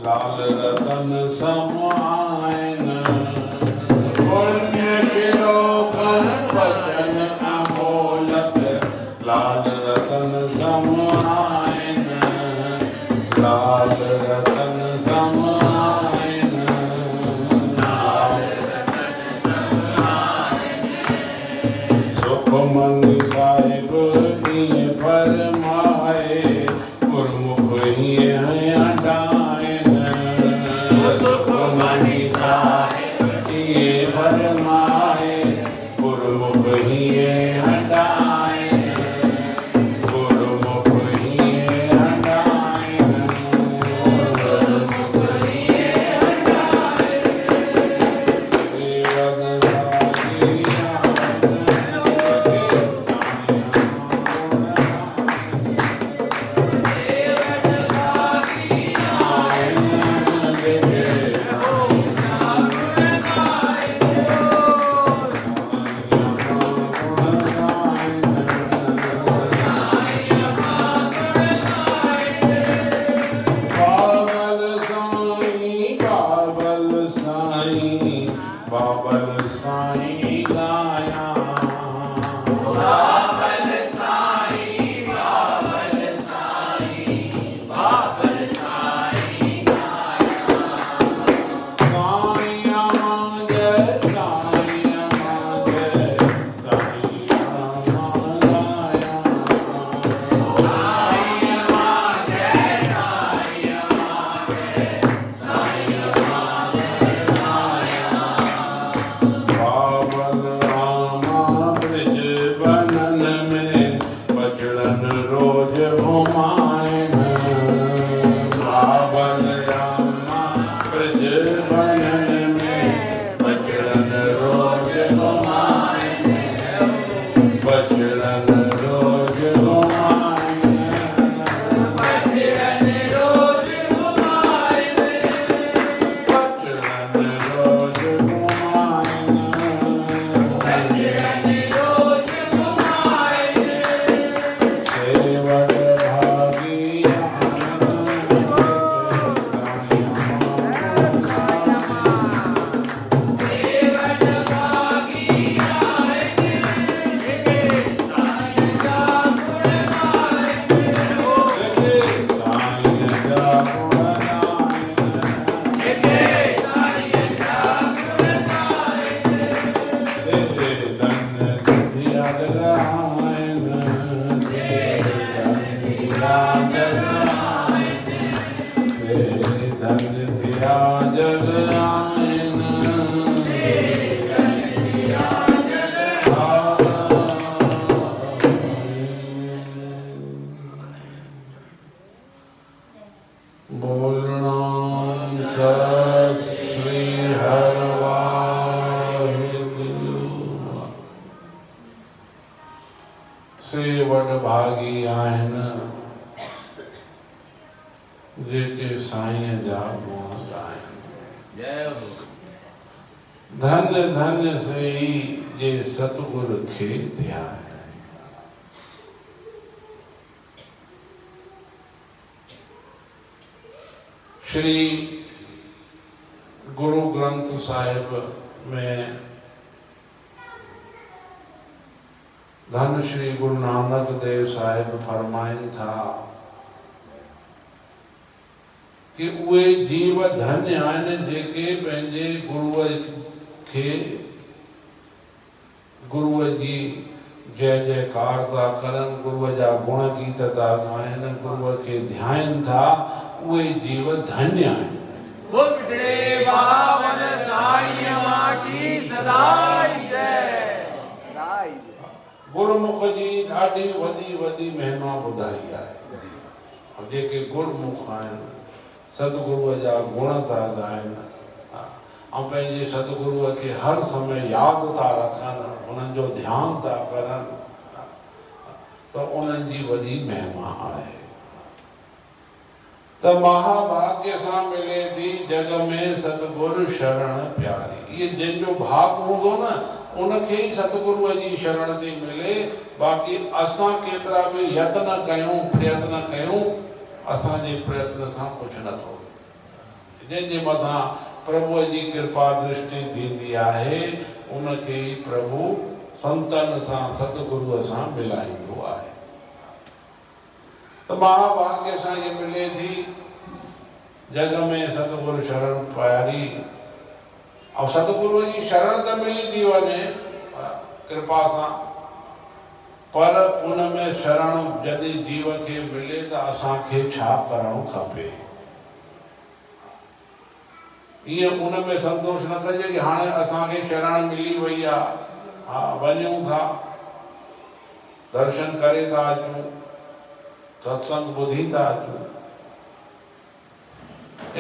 लाल रतन समायन पुण्य शिरोकन वचन अमोलक लाल रतन समायन लाल रतन समायन सुखमनी साहिब निये फरमाए गुरमुख ही हैं अडायन सुखमनी साहिब निये फरमाए गुरमुख ही हैं अडायन गुरमुख ही हैं अडायन सेवद भागी बाबल साईं गाया बाबल साईं बाबल साईं बाबल साईं साईं मांगे साईं मांगे साईं मांगाया बाबल रामा ब्रिज बनन में बचड़न रोज घुमाएन बाबल रामा ब्रिज बनन में बचड़न रोज घुमाएन बचड़न रोज घुमाएन बचड़न रोज घुमाए बचड़न रोज घुमाएन बचड़न रोज घुमाए सेवद भागी सेवद भागी आए जगे साईं दा गुण गाए साईं जा गुण जगे साईं दा गुण गाए धन दिया जगायन धन दिया जगायन बोलना सत श्री हर वाहिगुरु सेवड भागी आहिन जेके साईं जा गुण गाइन जय हो धन्य धन्य से ही जे सतगुर खे ध्यान श्री गुरु ग्रंथ साहिब में धन श्री गुरु नानक देव साहिब फरमाइन था कि उहे जीव धन्य आहिनि जेके पंहिंजे गुरुअ खे गुरुअ जी जय जयकार था करनि, गुरुअ जा गुण गीत था ॻाइनि, गुरुअ खे ध्यान था, उहे जीव धन्य आहिनि। गुरबिठड़े पावन साईं मां की सदाई जय। गुरुमुख जी ॾाढी वॾी वॾी महिमा ॿुधाई आहे। जेके गुरुमुख आहिनि सतगुरुअ जा गुण था ॻाइनि ऐं पंहिंजे सतगुरुअ खे हर समय यादि था रखनि, उन्हनि जो ध्यानु था करनि, त उन्हनि जी वॾी महिमा आहे। त महाभाग्य सां मिले थी जग में सतगुरु शरण प्यारी। ये जंहिंजो भाग हूंदो न उनखे ई सतगुरुअ जी शरण थी मिले। बाक़ी असां केतिरा बि यत्न कयूं, प्रयत्न कयूं, असांजे प्रयत्न सां कुझु नथो। जंहिंजे मथां प्रभुअ जी कृपा दृष्टि थींदी आहे उनखे ई प्रभु संतन सां सतगुरुअ सां मिलाईंदो आहे। तो महाभाग्य सां ये मिले थी जग में सतगुरु शरण प्यारी। और सतगुरु जी शरण तो मिली थी वने कृपा सां, पर उनमें शरण जदि जीव के मिले तो असांखे छा करणो खपे। ये उनमें संतोष न कजे कि हाणे असांखे शरण मिली वई आहे, हाँ वञूं था, दर्शन करे था अचूं, सत्संग ॿुधी था अचूं।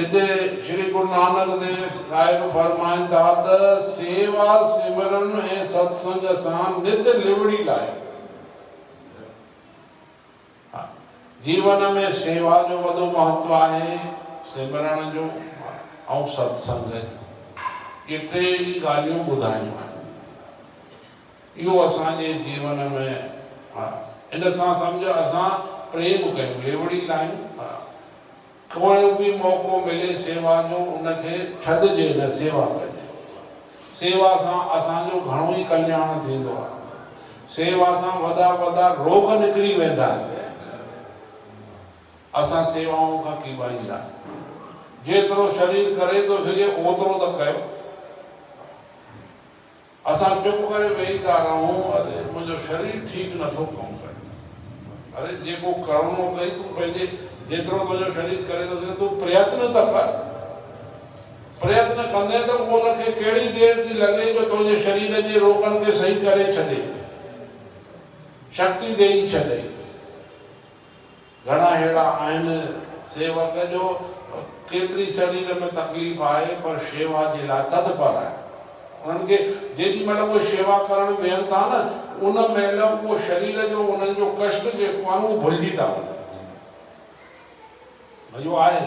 इते श्री गुरु नानक देव साहिब फरमाइनि था त सेवा सिमरन ऐं सत्संग सां नित लिवड़ी लाइ। जीवन में सेवा जो वॾो महत्व आहे, सिमरण जो ऐं सत्संग जो। ये टे ई ॻाल्हियूं ॿुधायूं आहिनि। इहो असांजे जीवन में इन सां सम्झ असां प्रेम कयूं, लेवड़ी लायूं। कोई भी मौको मिले सेवा जो उनखे छॾिजे न, सेवा कजे। सेवा सां असांजो घणो ई कल्याण थींदो आहे। सेवा सां वॾा वॾा रोग निकिरी वेंदा आहिनि। असां सेवाऊं खां कीवाईंदा आहियूं। जेतिरो शरीर करे थो सघे ओतिरो त कयो। असां चुप करे वेही था रहूं, अरे मुंहिंजो शरीर ठीकु नथो कमु करे। अरे जेको करणो अथई तूं पंहिंजे जेतिरो तुंहिंजो शरीर करे थो सघे तूं प्रयत्न त कर। प्रयत्न कंदे त उनखे कहिड़ी देर थी लॻे जो तुंहिंजे शरीर जे रोगनि खे सही करे छॾे, शक्ति ॾेई छॾे। घणा अहिड़ा आहिनि सेवक जो केतिरी शरीर में तकलीफ़ आहे पर शेवा जे लाइ तत्पर आहे। उन्हनि खे जेॾी महिल उहे शेवा करण वेहनि था न, उन महिल उहो शरीर जो उन्हनि जो कष्ट जेको आहे उहो भुलिजी था वञनि। जो आहे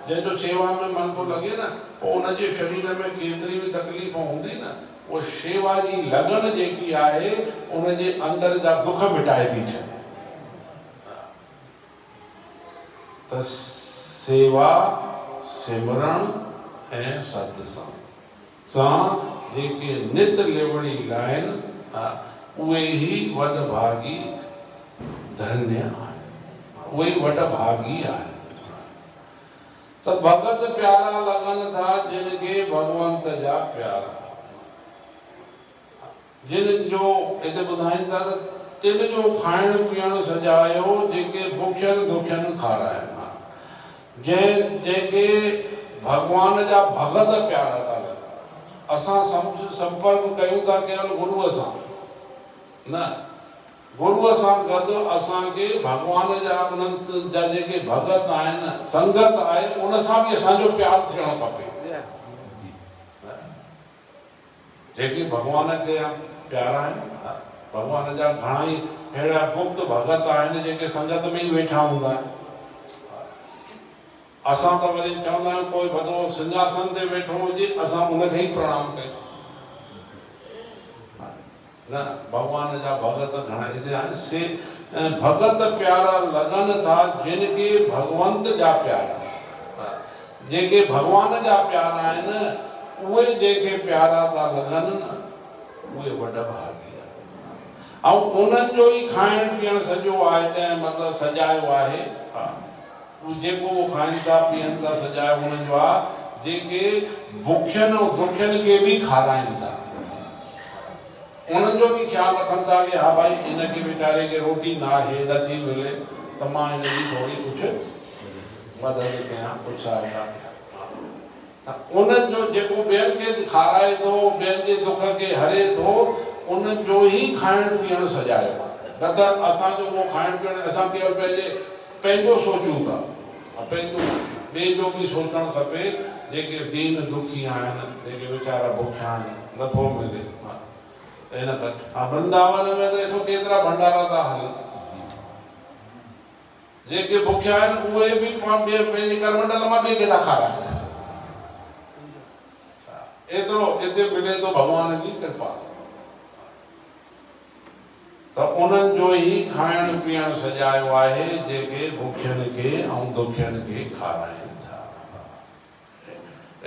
जंहिंजो सेवा में मन थो लॻे न, पोइ उनजे शरीर में केतिरी बि तकलीफ़ हूंदी न, उहा शेवा जी लगन जेकी आहे उनजे अंदर जा दुख मिटाए थी छॾे। त सेवा सिमरण ऐं सत्संग सां जेके नित लिवड़ी लाइन उहे ई वॾभागी धन्य आहिनि, उहे ई वॾभागी आहिनि। तो भगत प्यारा लगन था जिनके भगवंत जा प्यारा। जिन जो इते ॿुधाइनि था त तिन जो खाइण पीअण सजायो जेके भुखियनि दुखियनि खाराइनि। जंहिंखे भगवान जा भगत प्यारा था लॻनि। असां संपर्क कयूं था केवल गुरुअ सां न, गुरुअ सां गॾु असांखे भगवान जा उन्हनि जा जेके भगत आहिनि, संगत आहे, उन सां बि असांजो प्यार थियणु खपे। जेके भगवान खे प्यारा आहिनि, भगवान जा घणा ई अहिड़ा गुप्त भगत आहिनि जेके संगत में ई वेठा हूंदा आहिनि। असां त वरी चवंदा आहियूं कोई वॾो सिंहासन ते वेठो हुजे असां उनखे ई प्रणाम कयूं न। भगवान जा भगत घणा हिते आहिनि। से भगत प्यारा लगन था जिनके भगवंत जा प्यारा। जेके भगवान जा प्यारा आहिनि उहे जेके प्यारा था लॻनि न उहे वॾा भागी आहे। ऐं उन्हनि जो ई खाइण पीअण सॼो आहे ऐं मतिलबु सजायो आहे। हा, जेको उहो खाइनि था पीअनि था सजायो उन्हनि जो आहे। जेके बुखियनि ऐं दुखियनि खे बि खाराइनि था, उन्हनि जो बि ख़्यालु रखनि था कि हा भाई इनखे वीचारे खे रोटी न आहे, नथी मिले त मां हिनजी थोरी कुझु मदद कयां, कुझु सहायता कयां। उन्हनि जो जेको ॿियनि खे खाराए थो, ॿियनि जे दुख खे हरे थो, उन्हनि जो ई खाइण पीअण सजायो आहे। न त असांजो उहो खाइण पीअण असां केवल पंहिंजो सोचूं था, पंहिंजो ॿिए जो बि सोचणु खपे। जेके दीन दुखी आहिनि, जेके वीचारा बुखिया आहिनि, नथो मिले, इन करे वृंदावन में त ॾिसो केतिरा भंडारा था हलनि। जेके बुखिया आहिनि उहे बि पंहिंजे करमंडल मां ॿिए खे था खाराइनि। एतिरो हिते मिले थो भॻवान जी कृपा। त उन्हनि जो ई खाइण पीअण सजायो आहे, जेके बुखियनि खे ऐं दुखियनि खे खाराइनि था।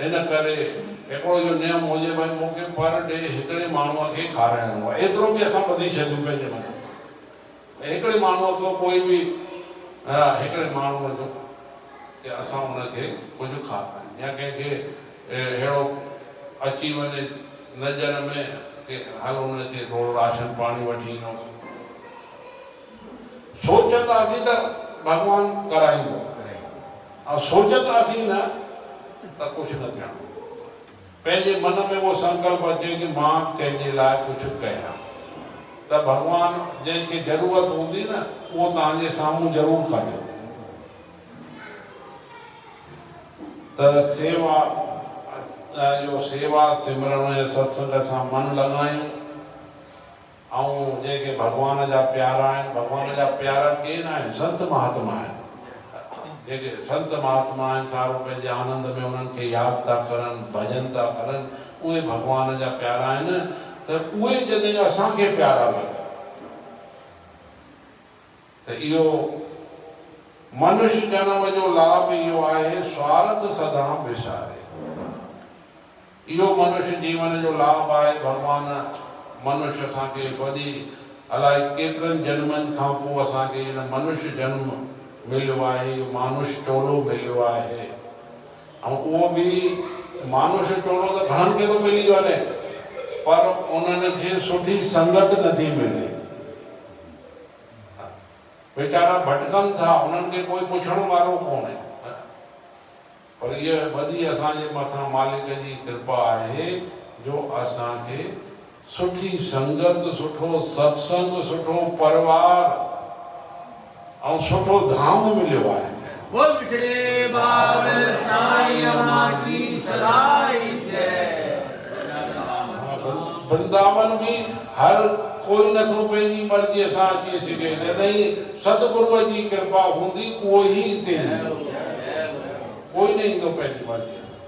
इन करे हिकिड़ो इहो नियम हुजे भई मूंखे पर डे हिकिड़े माण्हूअ खे खाराइणो आहे, एतिरो बि असां ॿधी छॾियूं पंहिंजे मन। हिकिड़े माण्हूअ खे कोई बि हिकिड़े माण्हूअ जो कि असां हुनखे कुझु खारायूं, या कंहिंखे अहिड़ो अची वञे नज़र में कि हल हुनखे थोरो राशन पाणी वठी ईंदो, सोचंदासीं त भॻवान कराईंदो, ऐं सोचंदासीं न त कुझु न थियणो। पंहिंजे मन में उहो संकल्प अचे कि मां कंहिंजे लाइ कुझु कयां, त भॻवान जंहिंखे ज़रूरत हूंदी न उहो तव्हांजे साम्हूं ज़रूरु कंदो। त सेवा सिमरण ऐं सत्संग सां मन लॻायूं। ऐं जेके भॻवान जा प्यारा आहिनि, भॻवान जा प्यारा केरु आहिनि? संत महात्मा आहिनि। जेके संत महात्मा आहिनि सारो पंहिंजे आनंद में उन्हनि खे यादि था करनि, भॼन था करनि, उहे भॻवान जा प्यारा आहिनि। त उहे जॾहिं असांखे प्यारा लॻनि त इहो मनुष्य जनम जो लाभ इहो आहे, स्वार्थ सदा विसारे। इहो मनुष्य जीवन जो लाभ आहे। भॻवान मनुष्य असांखे वॾी अलाए केतिरनि जन्मनि खां पोइ असांखे हिन मनुष्य जन्म मिलियो आहे, मानुष टोलो मिलियो आहे। ऐं उहो बि मानुष टोलो त घणनि खे थो मिली वञे, पर उन्हनि खे सुठी संगत नथी मिले। वीचारा भटकनि था, उन्हनि खे कोई पुछण वारो कोन्हे। पर इहा वॾी असांजे मथां मालिक जी कृपा आहे जो असांखे सुठी संगत, सुठो सत्संग, सुठो परिवार ऐं सुठो धाम मिलियो आहे। बोल बिठड़े बाबल साईं मां की सदाई जय। वृंदावन भी हर कोई नथो पंहिंजी मर्ज़ीअ सां अची सघे, जॾहिं सतगुरूअ जी कृपा हूंदी उहो ई हिते कोई न ईंदो पंहिंजी मर्ज़ीअ सां।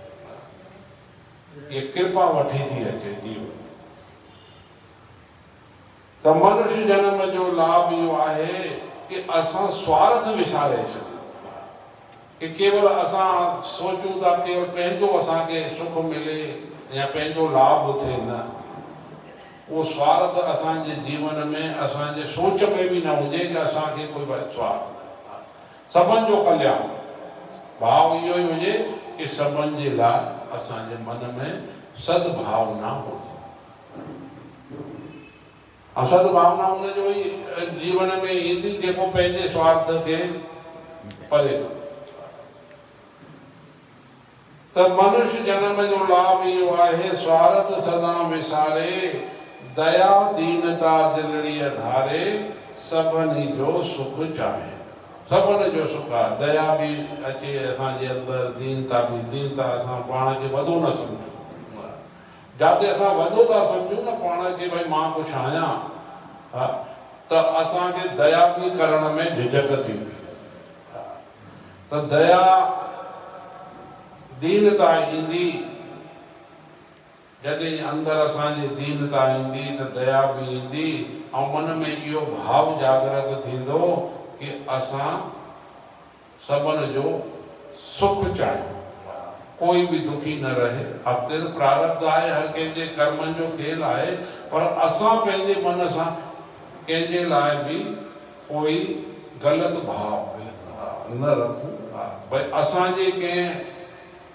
ये कृपा वठी थी अचे जीवन। त मनुष्य जन्म जो लाभ इहो आहे कि असां स्वार्थ विसारे छॾियूं, कि केवल असां सोचूं था केवल पंहिंजो असांखे सुख मिले या पंहिंजो लाभ थिए। न, उहो स्वार्थ असांजे जीवन में, असांजे सोच में बि न हुजे कि असांखे कोई स्वार्थ। सभिनि जो कल्याण भाव इहो ई हुजे कि सभिनि जे लाइ असांजे मन में सद्भावना हुजे। ऐं सद्भावना हुनजो ई जीवन में ईंदी जेको पंहिंजे स्वार्थ खे परे। त मनुष्य जन्म जो लाभ इहो आहे, स्वार्थ सदा विसारे, दया दीनता दिलड़ीअ धारे, सभिनी जो सुख चाहे। सभिनी जो सुख आहे, दया बि अचे असांजे अंदरि, दीनता बि। दीनता असां पाण खे वॾो न सम्झूं, जिते असां वॾो था सम्झूं न पाण खे भई मां कुझु आहियां, त असांखे दया बि करण में झिझक थींदी। त दया दीनता ईंदी, जॾहिं अंदरि असांजी दीनता ईंदी त दया बि ईंदी, ऐं मन में इहो भाव जागृत थींदो कि असां सभिनि जो सुख चाहियूं। कोई भी दुखी न रहे। अॻिते त प्रारब्ध आहे, हर कंहिंजे कर्मनि जो खेल आहे, पर असां पंहिंजे मन सां कंहिंजे लाइ बि कोई ग़लति भाव न रखूं। भई असांजे कंहिं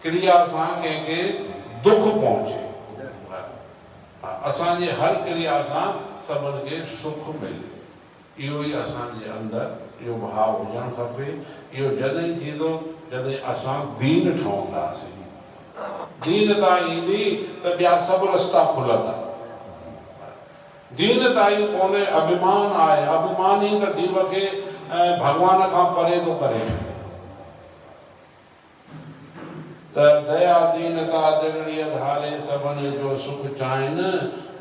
क्रिया सां कंहिंखे दुख पहुचे, असांजे हर क्रिया सां सभिनि खे सुख मिले, इहो ई असांजे अंदरि इहो भाव हुजणु खपे। इहो जॾहिं थींदो जॾहिं असां दीन ठहंदासीं। दीनता ईंदी त ॿिया सभु रस्ता खुलंदा। दीनता ई कोन्हे, अभिमान आहे। अभिमान ई त जीव खे भॻवान खां परे थो करे। त दया दीनता जगड़ीअ धारे सभिनि जो सुख चाहिनि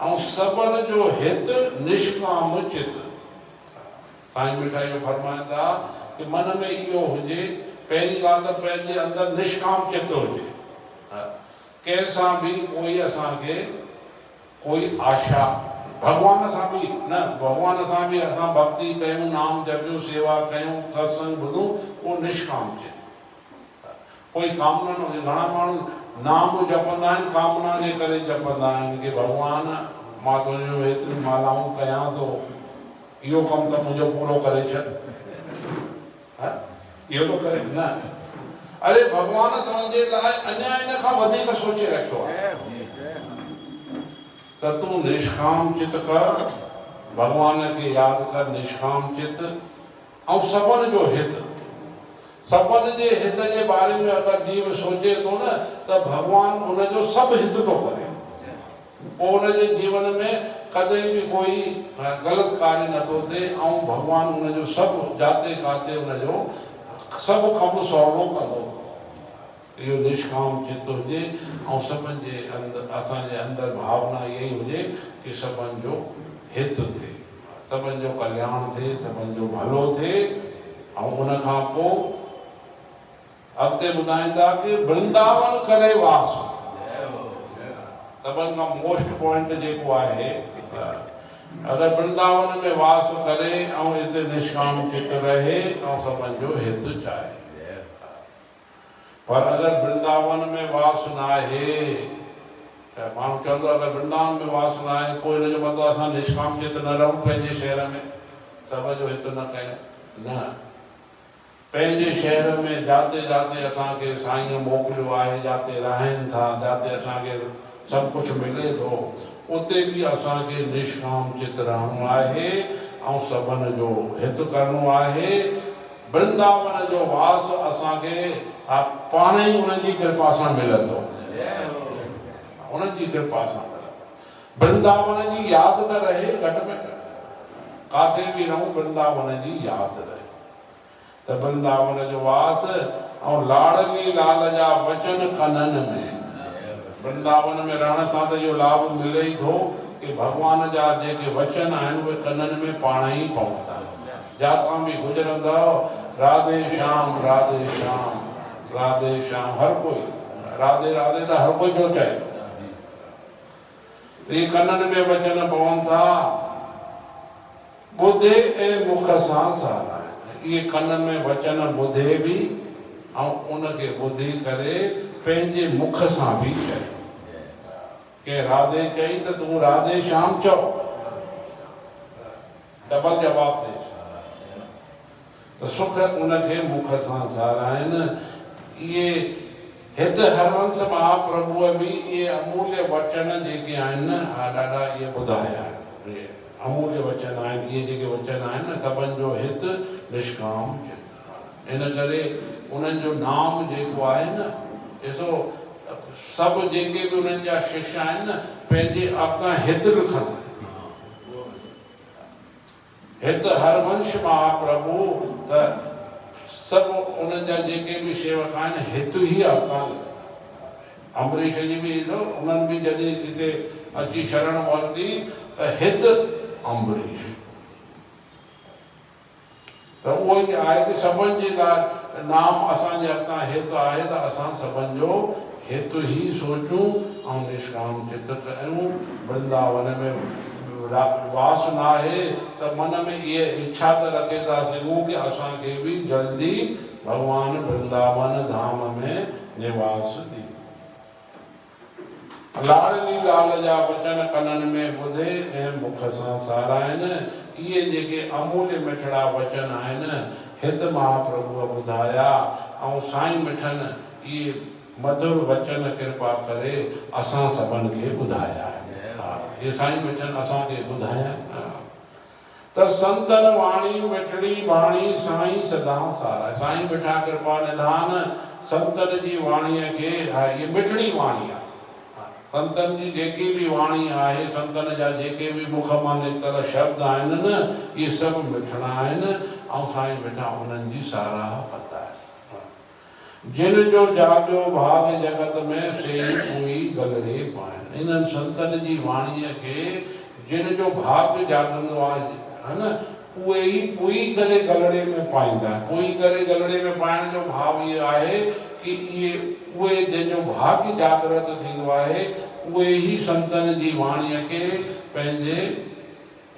ऐं सभिनि जो हित निष्काम चित। साईं मिठाई में फरमाईंदा कि मन में इहो हुजे, पहिरीं ॻाल्हि त पंहिंजे अंदरि निष्काम चित हुजे। कंहिंसां बि कोई असांखे कोई आशा, भॻवान सां बि न, भॻवान सां बि असां भक्ति कयूं, नाम जपियूं, सेवा कयूं, सत्संग ॿुधूं, उहो निष्काम चित। कोई कामना न हुजे। घणा माण्हू नाम जपंदा आहिनि, कामना जे करे जपंदा आहिनि कि भॻवान मां तुंहिंजो एतिरियूं मालाऊं कयां थो, इहो कमु त मुंहिंजो पूरो करे छॾ, इहो तो करे न। अरे भॻवान तुंहिंजे लाइ अञा इन खां वधीक सोचे रखियो आहे त तूं निष्काम चित कर, भॻवान खे यादि कर, निष्काम चित। ऐं सभिनि जो हित, सभिनि जे हित जे बारे में अगरि जीव सोचे थो न त भॻवान उनजो सभु हित थो करे। पोइ उनजे जीवन में कॾहिं बि कोई ग़लति कार्य नथो थिए ऐं भॻवान उनजो सभु जाते काथे उनजो सभु कमु सवलो कंदो। इहो निष्काम चित हुजे ऐं सभिनि जे अंदरि, असांजे अंदरि भावना इहा ई हुजे कि सभिनि जो हित थिए, सभिनि जो कल्याण थिए, सभिनि जो भलो थिए। ऐं उन खां पोइ अॻिते ॿुधाईंदा कि वृंदावन करे वास। सभिनि खां मोस्ट पॉइंट जेको आहे, अगरि वृंदावन में वास करे ऐं हिते निष्काम चित रहे ऐं सभिनि जो हित चाहे। पर अगरि वृंदावन में वास न आहे, माण्हू चवंदो अगरि वृंदावन में वास न आहे पोइ हिन जो मतिलबु असां निष्काम चित न रहूं पंहिंजे शहर में, सभ जो हित न कयूं। न, पंहिंजे शहर में जाते जाते असांखे साईं मोकिलियो आहे, जाते रहनि था, जाते असांखे सभु कुझु मिले थो, उते बि असांखे निष्काम चित रहणो आहे ऐं सभिनि जो हित करणो आहे। वृंदावन जो वास असांखे पाण ई उन्हनि जी कृपा सां मिलंदो, उन्हनि जी कृपा सां मिलंदो। वृंदावन जी यादि त रहे, घटि में घटि काथे बि रहूं वृंदावन जी यादि रहे। त वृंदावन जो वास ऐं लाड़ली लाल जा वचन कननि में। वृंदावन में रहण सां त इहो लाभ मिले ई थो कि भॻवान जा जेके वचन आहिनि उहे कननि में पाण ई पवंदा। जातां बि गुज़रंदव राधे श्याम राधे श्याम राधे श्याम, हर कोई राधे राधे त हर कोई पियो चए। त इहे कननि में वचन पवनि था, ॿुधे ऐं मुख सां साराए। इहे कननि में वचन ॿुधे बि ऐं उनखे ॿुधी करे पंहिंजे मुख सां बि चए। के राधे चई त तूं राधे श्याम चओ, डबल जवाब दे। त सुख उनखे मुख सां साराइनि। इहे हिते हरवंश महाप्रभुअ बि इहे अमूल्य वचन जेके आहिनि न, ॾाढा इहे ॿुधाया आहिनि। अमूल्य वचन आहिनि, इहे जेके वचन आहिनि न, सभिनि जो हित निष्काम चित। इन करे उन्हनि जो नाम जेको आहे न, ॾिसो सभु जेके बि उन्हनि जा शिष्य आहिनि न, पंहिंजे अॻितां हित लिखनि। हित हरवंश महाप्रभु त सभु उन्हनि जा जेके बि शेवक आहिनि हित ई अॻितां लिखनि। अम्बरीश जी बि ॾिसो, उन्हनि बि जॾहिं हिते अची शरण वरिती त हित अम्बरीश। त उहो ई आहे कि सभिनि जे लाइ नाम असांजे अॻितां हित आहे त असां सभिनि जो हित ई सोचूं ऐं निष्काम चित कयूं। वृंदावन में वास न आहे त मन में इहे इच्छा त रखे था सघूं कि असांखे बि जल्दी भगवान वृंदावन धाम में निवास दी। लाडली लाल जा वचन कननि में ॿुधे ऐं मुख सां साराइनि। इहे जेके अमूल्य मिठड़ा वचन आहिनि हित महाप्रभुअ ॿुधाया ऐं साईं मिठनि इहे मधुर वचन कृपा करे असां सभिनि खे ॿुधाया आहिनि। इहे साईं मिठनि असांखे ॿुधाया त संतन वाणी मिठड़ी वाणी साईं सदा सारा। साईं मिठा कृपा निधान संतन जी वाणीअ खे इहे मिठड़ी वाणी आहे। संतन जी जेकी भी वाणी आहे, संतन जा जेके भी मुख मां निकतल शब्द आहिनि न, इहे सभु मिठड़ा आहिनि ऐं साईं मिठा उन्हनि जी साराह कंदा आहिनि। जिन जो जाॻियो भाग जगत में से कोई गलड़े पाइनि। इन्हनि संतन जी वाणीअ खे जिन जो भाग जाॻंदो आहे न, उहे ई पुई करे गलड़े में पाईंदा आहिनि। पुई करे गलड़े में पाइण जो भाव इहो आहे कि इहे उहे जंहिंजो भाग्य जागृत थींदो आहे उहे ई संतन जी वाणीअ खे पंहिंजे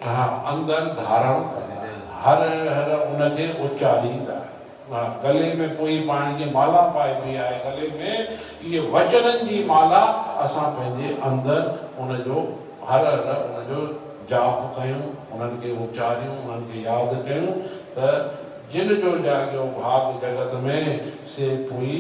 अंदरि धारण कंदा आहिनि। हर हर उनखे उचारींदा आहिनि। गले में पुई पाइण जी माला पाइबी आहे, गले में इहे वचननि जी माला असां पंहिंजे अंदरि उनजो हर हर उनजो जाप कयूं, उन्हनि खे उचारियूं, उन्हनि खे यादि कयूं त जिन जो जाॻियो भाग जगत में से पुई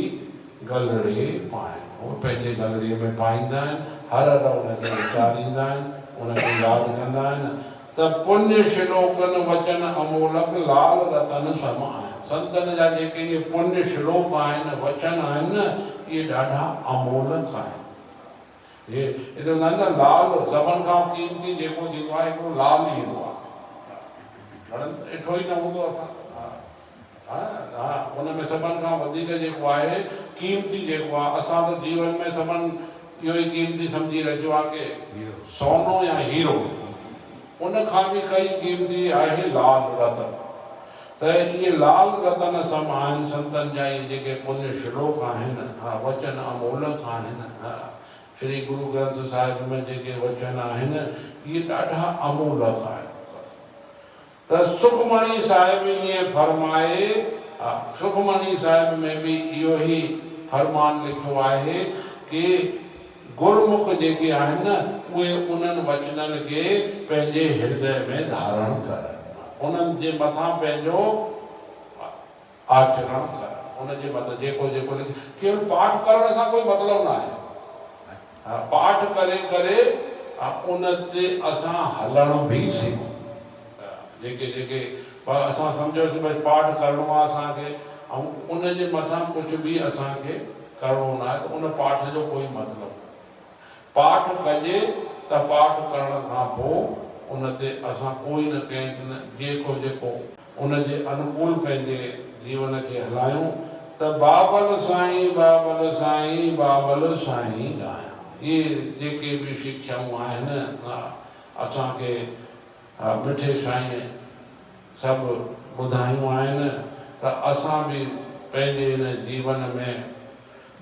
गलड़े पाइनि। उहे पंहिंजे गलड़े में पाईंदा आहिनि, हर हर उनखे उचारींदा आहिनि, उनखे यादि कंदा आहिनि त पुण्य श्लोकनि वचन अमोलक लाल रतन सम आहिनि। संतन जा जेके इहे पुण्य श्लोक आहिनि, वचन आहिनि, इहे ॾाढा अमोलक आहिनि। ये इधर नंद लाल सभिनि खां कीमती जेको थींदो आहे हिकिड़ो लाल ई ईंदो आहे। ॾिठो ई न हूंदो असां। उन में सभिनि खां वधीक जेको आहे कीमती जेको आहे, असां त जीवन में सभिनि इहो ई कीमती सम्झी रखियो आहे कि सोनो या हीरो। उन खां बि कई कीमती आहे लाल रतन। त इहे लाल रतन सम आहिनि संतनि जा इहे जेके पुण्य श्लोक आहिनि, वचन अमोलक आहिनि। श्री गुरु ग्रंथ साहिब में जेके वचन आहिनि इहे ॾाढा अमोलक आहिनि। त सुखमणी साहिब ईअं फरमाए, सुखमणी साहिब में बि इहो ई फरमान लिखियो आहे कि गुरमुख जेके आहिनि न, उहे उन्हनि वचननि खे पंहिंजे हृदय में धारण करनि, उन्हनि जे मथां पंहिंजो आचरण करनि। उनजे मथां जेको जेको केवल पाठ करण सां कोई मतिलबु न आहे। पाठ करे करे उन ते असां हलण बि सिखूं। जेके जेके असां सम्झोसीं भई पाठ करिणो आहे असांखे ऐं उनजे मथां कुझु बि असांखे करिणो न आहे, त उन पाठ जो कोई मतिलबु न। पाठ कजे त पाठ करण खां पोइ उन ते असां कोई न कंहिं न जेको जेको उनजे अनुकूल पंहिंजे जीवन खे हलायूं त बाबल साईं बाबल साईं बाबल साईं ॻायां। इहे जेके बि शिक्षाऊं आहिनि असांखे मिठे साईं सभु ॿुधायूं आहिनि त असां बि पंहिंजे हिन जीवन में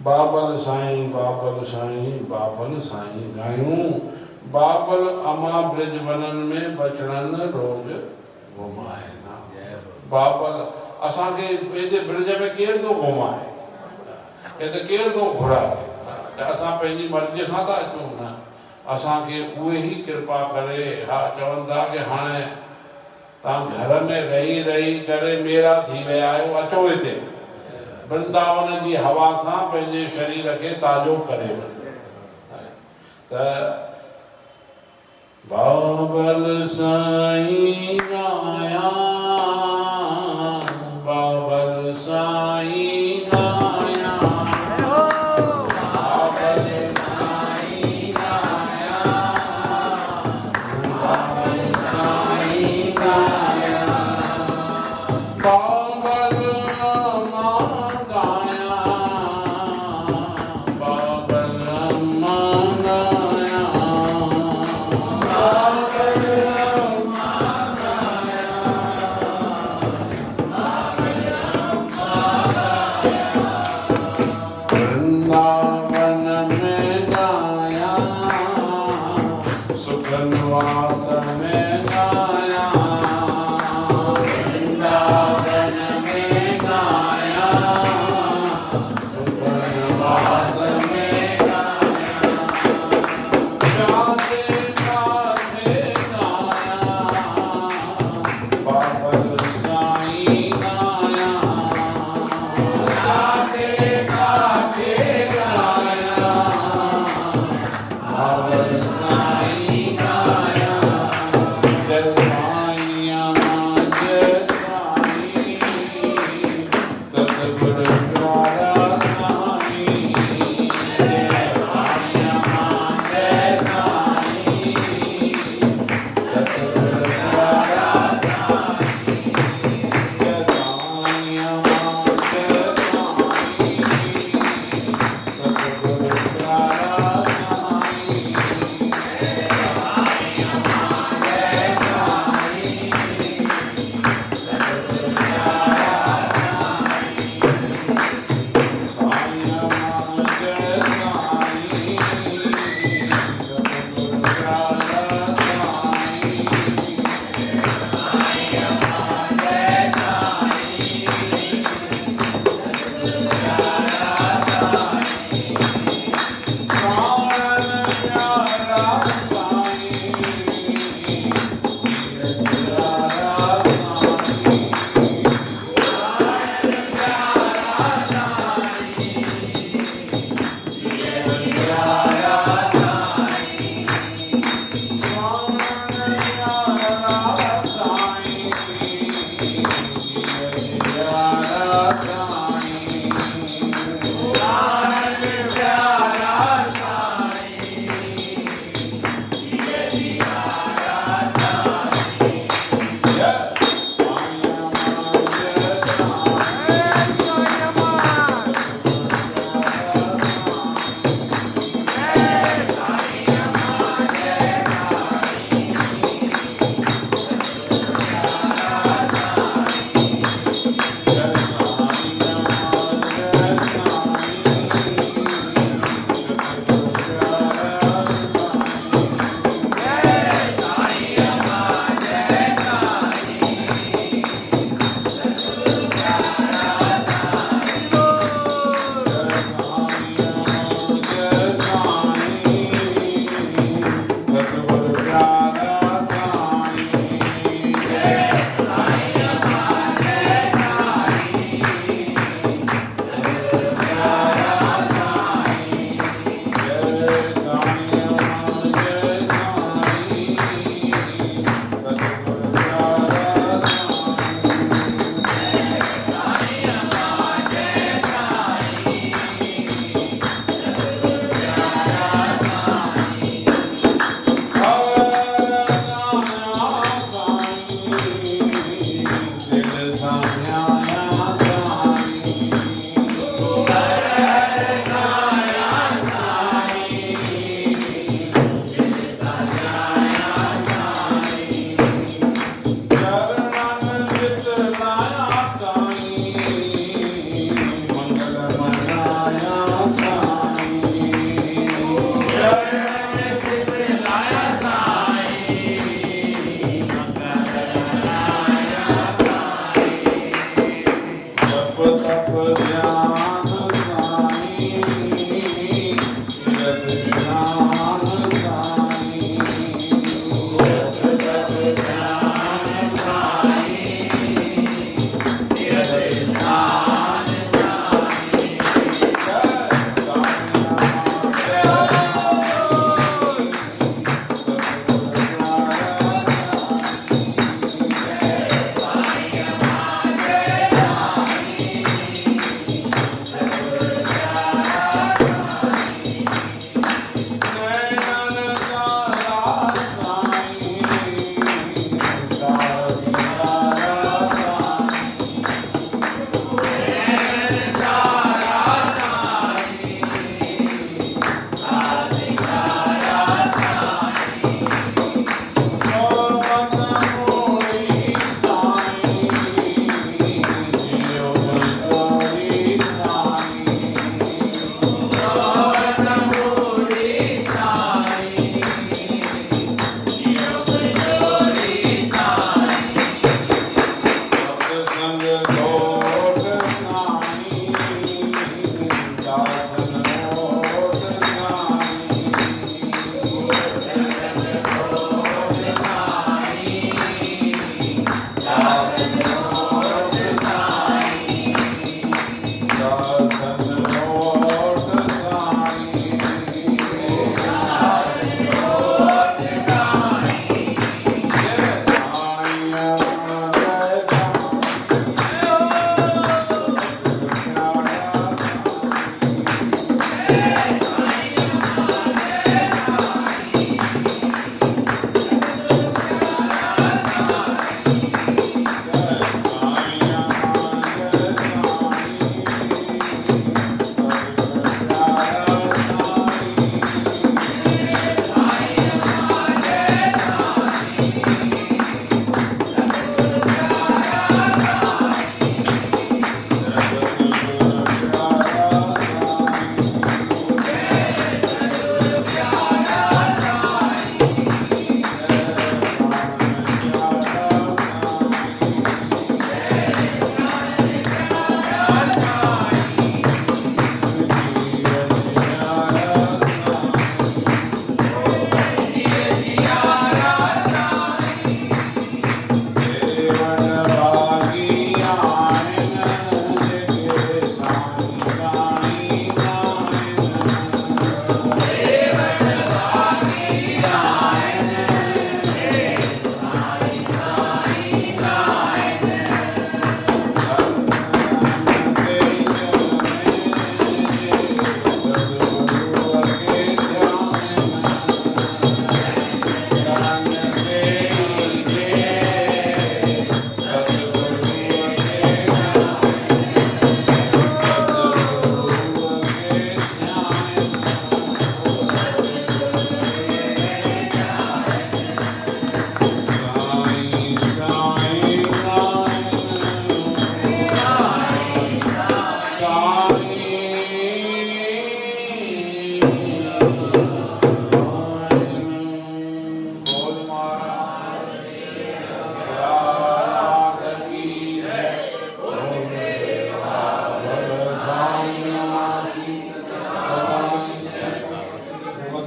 बाबल साईं बाबल साईं बाबल साईं ॻायूं। बाबल अमा ब्रिज वननि में बचड़नि रोज़ घुमाइनि। बाबल असांखे पंहिंजे ब्रिज में केरु थो घुमाए, त केरु थो घुराए। असां पंहिंजी मर्ज़ीअ सां था अचूं न, असांखे उहे ई कृपा करे। चवनि था कि हाणे तव्हां घर में रही रही करे मेरा थी विया आहियो, अचो हिते वृंदावन जी हवा सां पंहिंजे शरीर खे ताज़ो करे वञो। त बाबल साईं ॻायां, बाबल साईं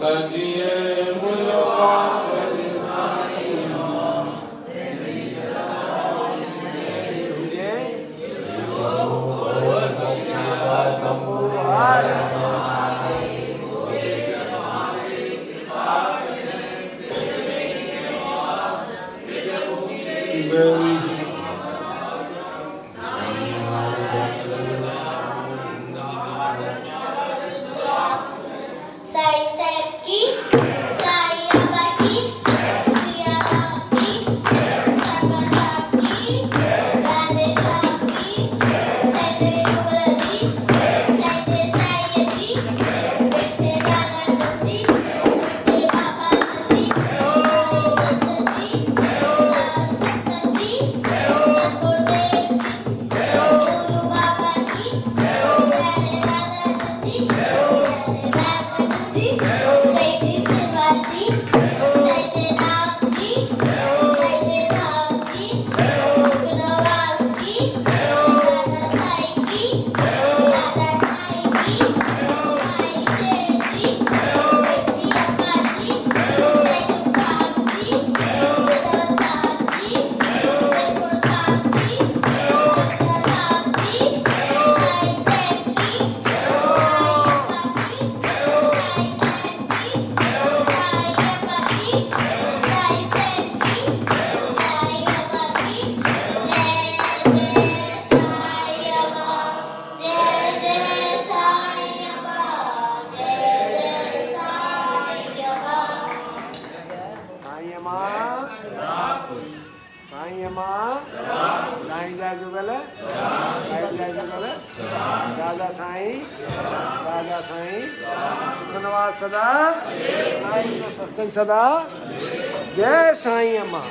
करिए मुलाकात साई साहब की, साई अब्बा की, सिया साहब की, सरपंच साहब की, राधे साहब की, सैदे उगलदी, सैदे सायदी, बेटे दादा नंदी, बेटे बाबा नंदी, नंदी, नंदी, गुरुदेव जी, गुरु बाबा जी, राधे दादा नंदी, जी सैदी शिवाजी सैदे राम जी सैदे राम जी गुणवास की दादा साई की दादा साई की साई शेर जी बेटी अम्मा जी सैदुकाम जी सदवताम जी सैदुकाम जी सदवताम जी साई सेठ की दादा साईं सुखनवास सदा साईं जो सत्संग सदा जय साईं अम्मा।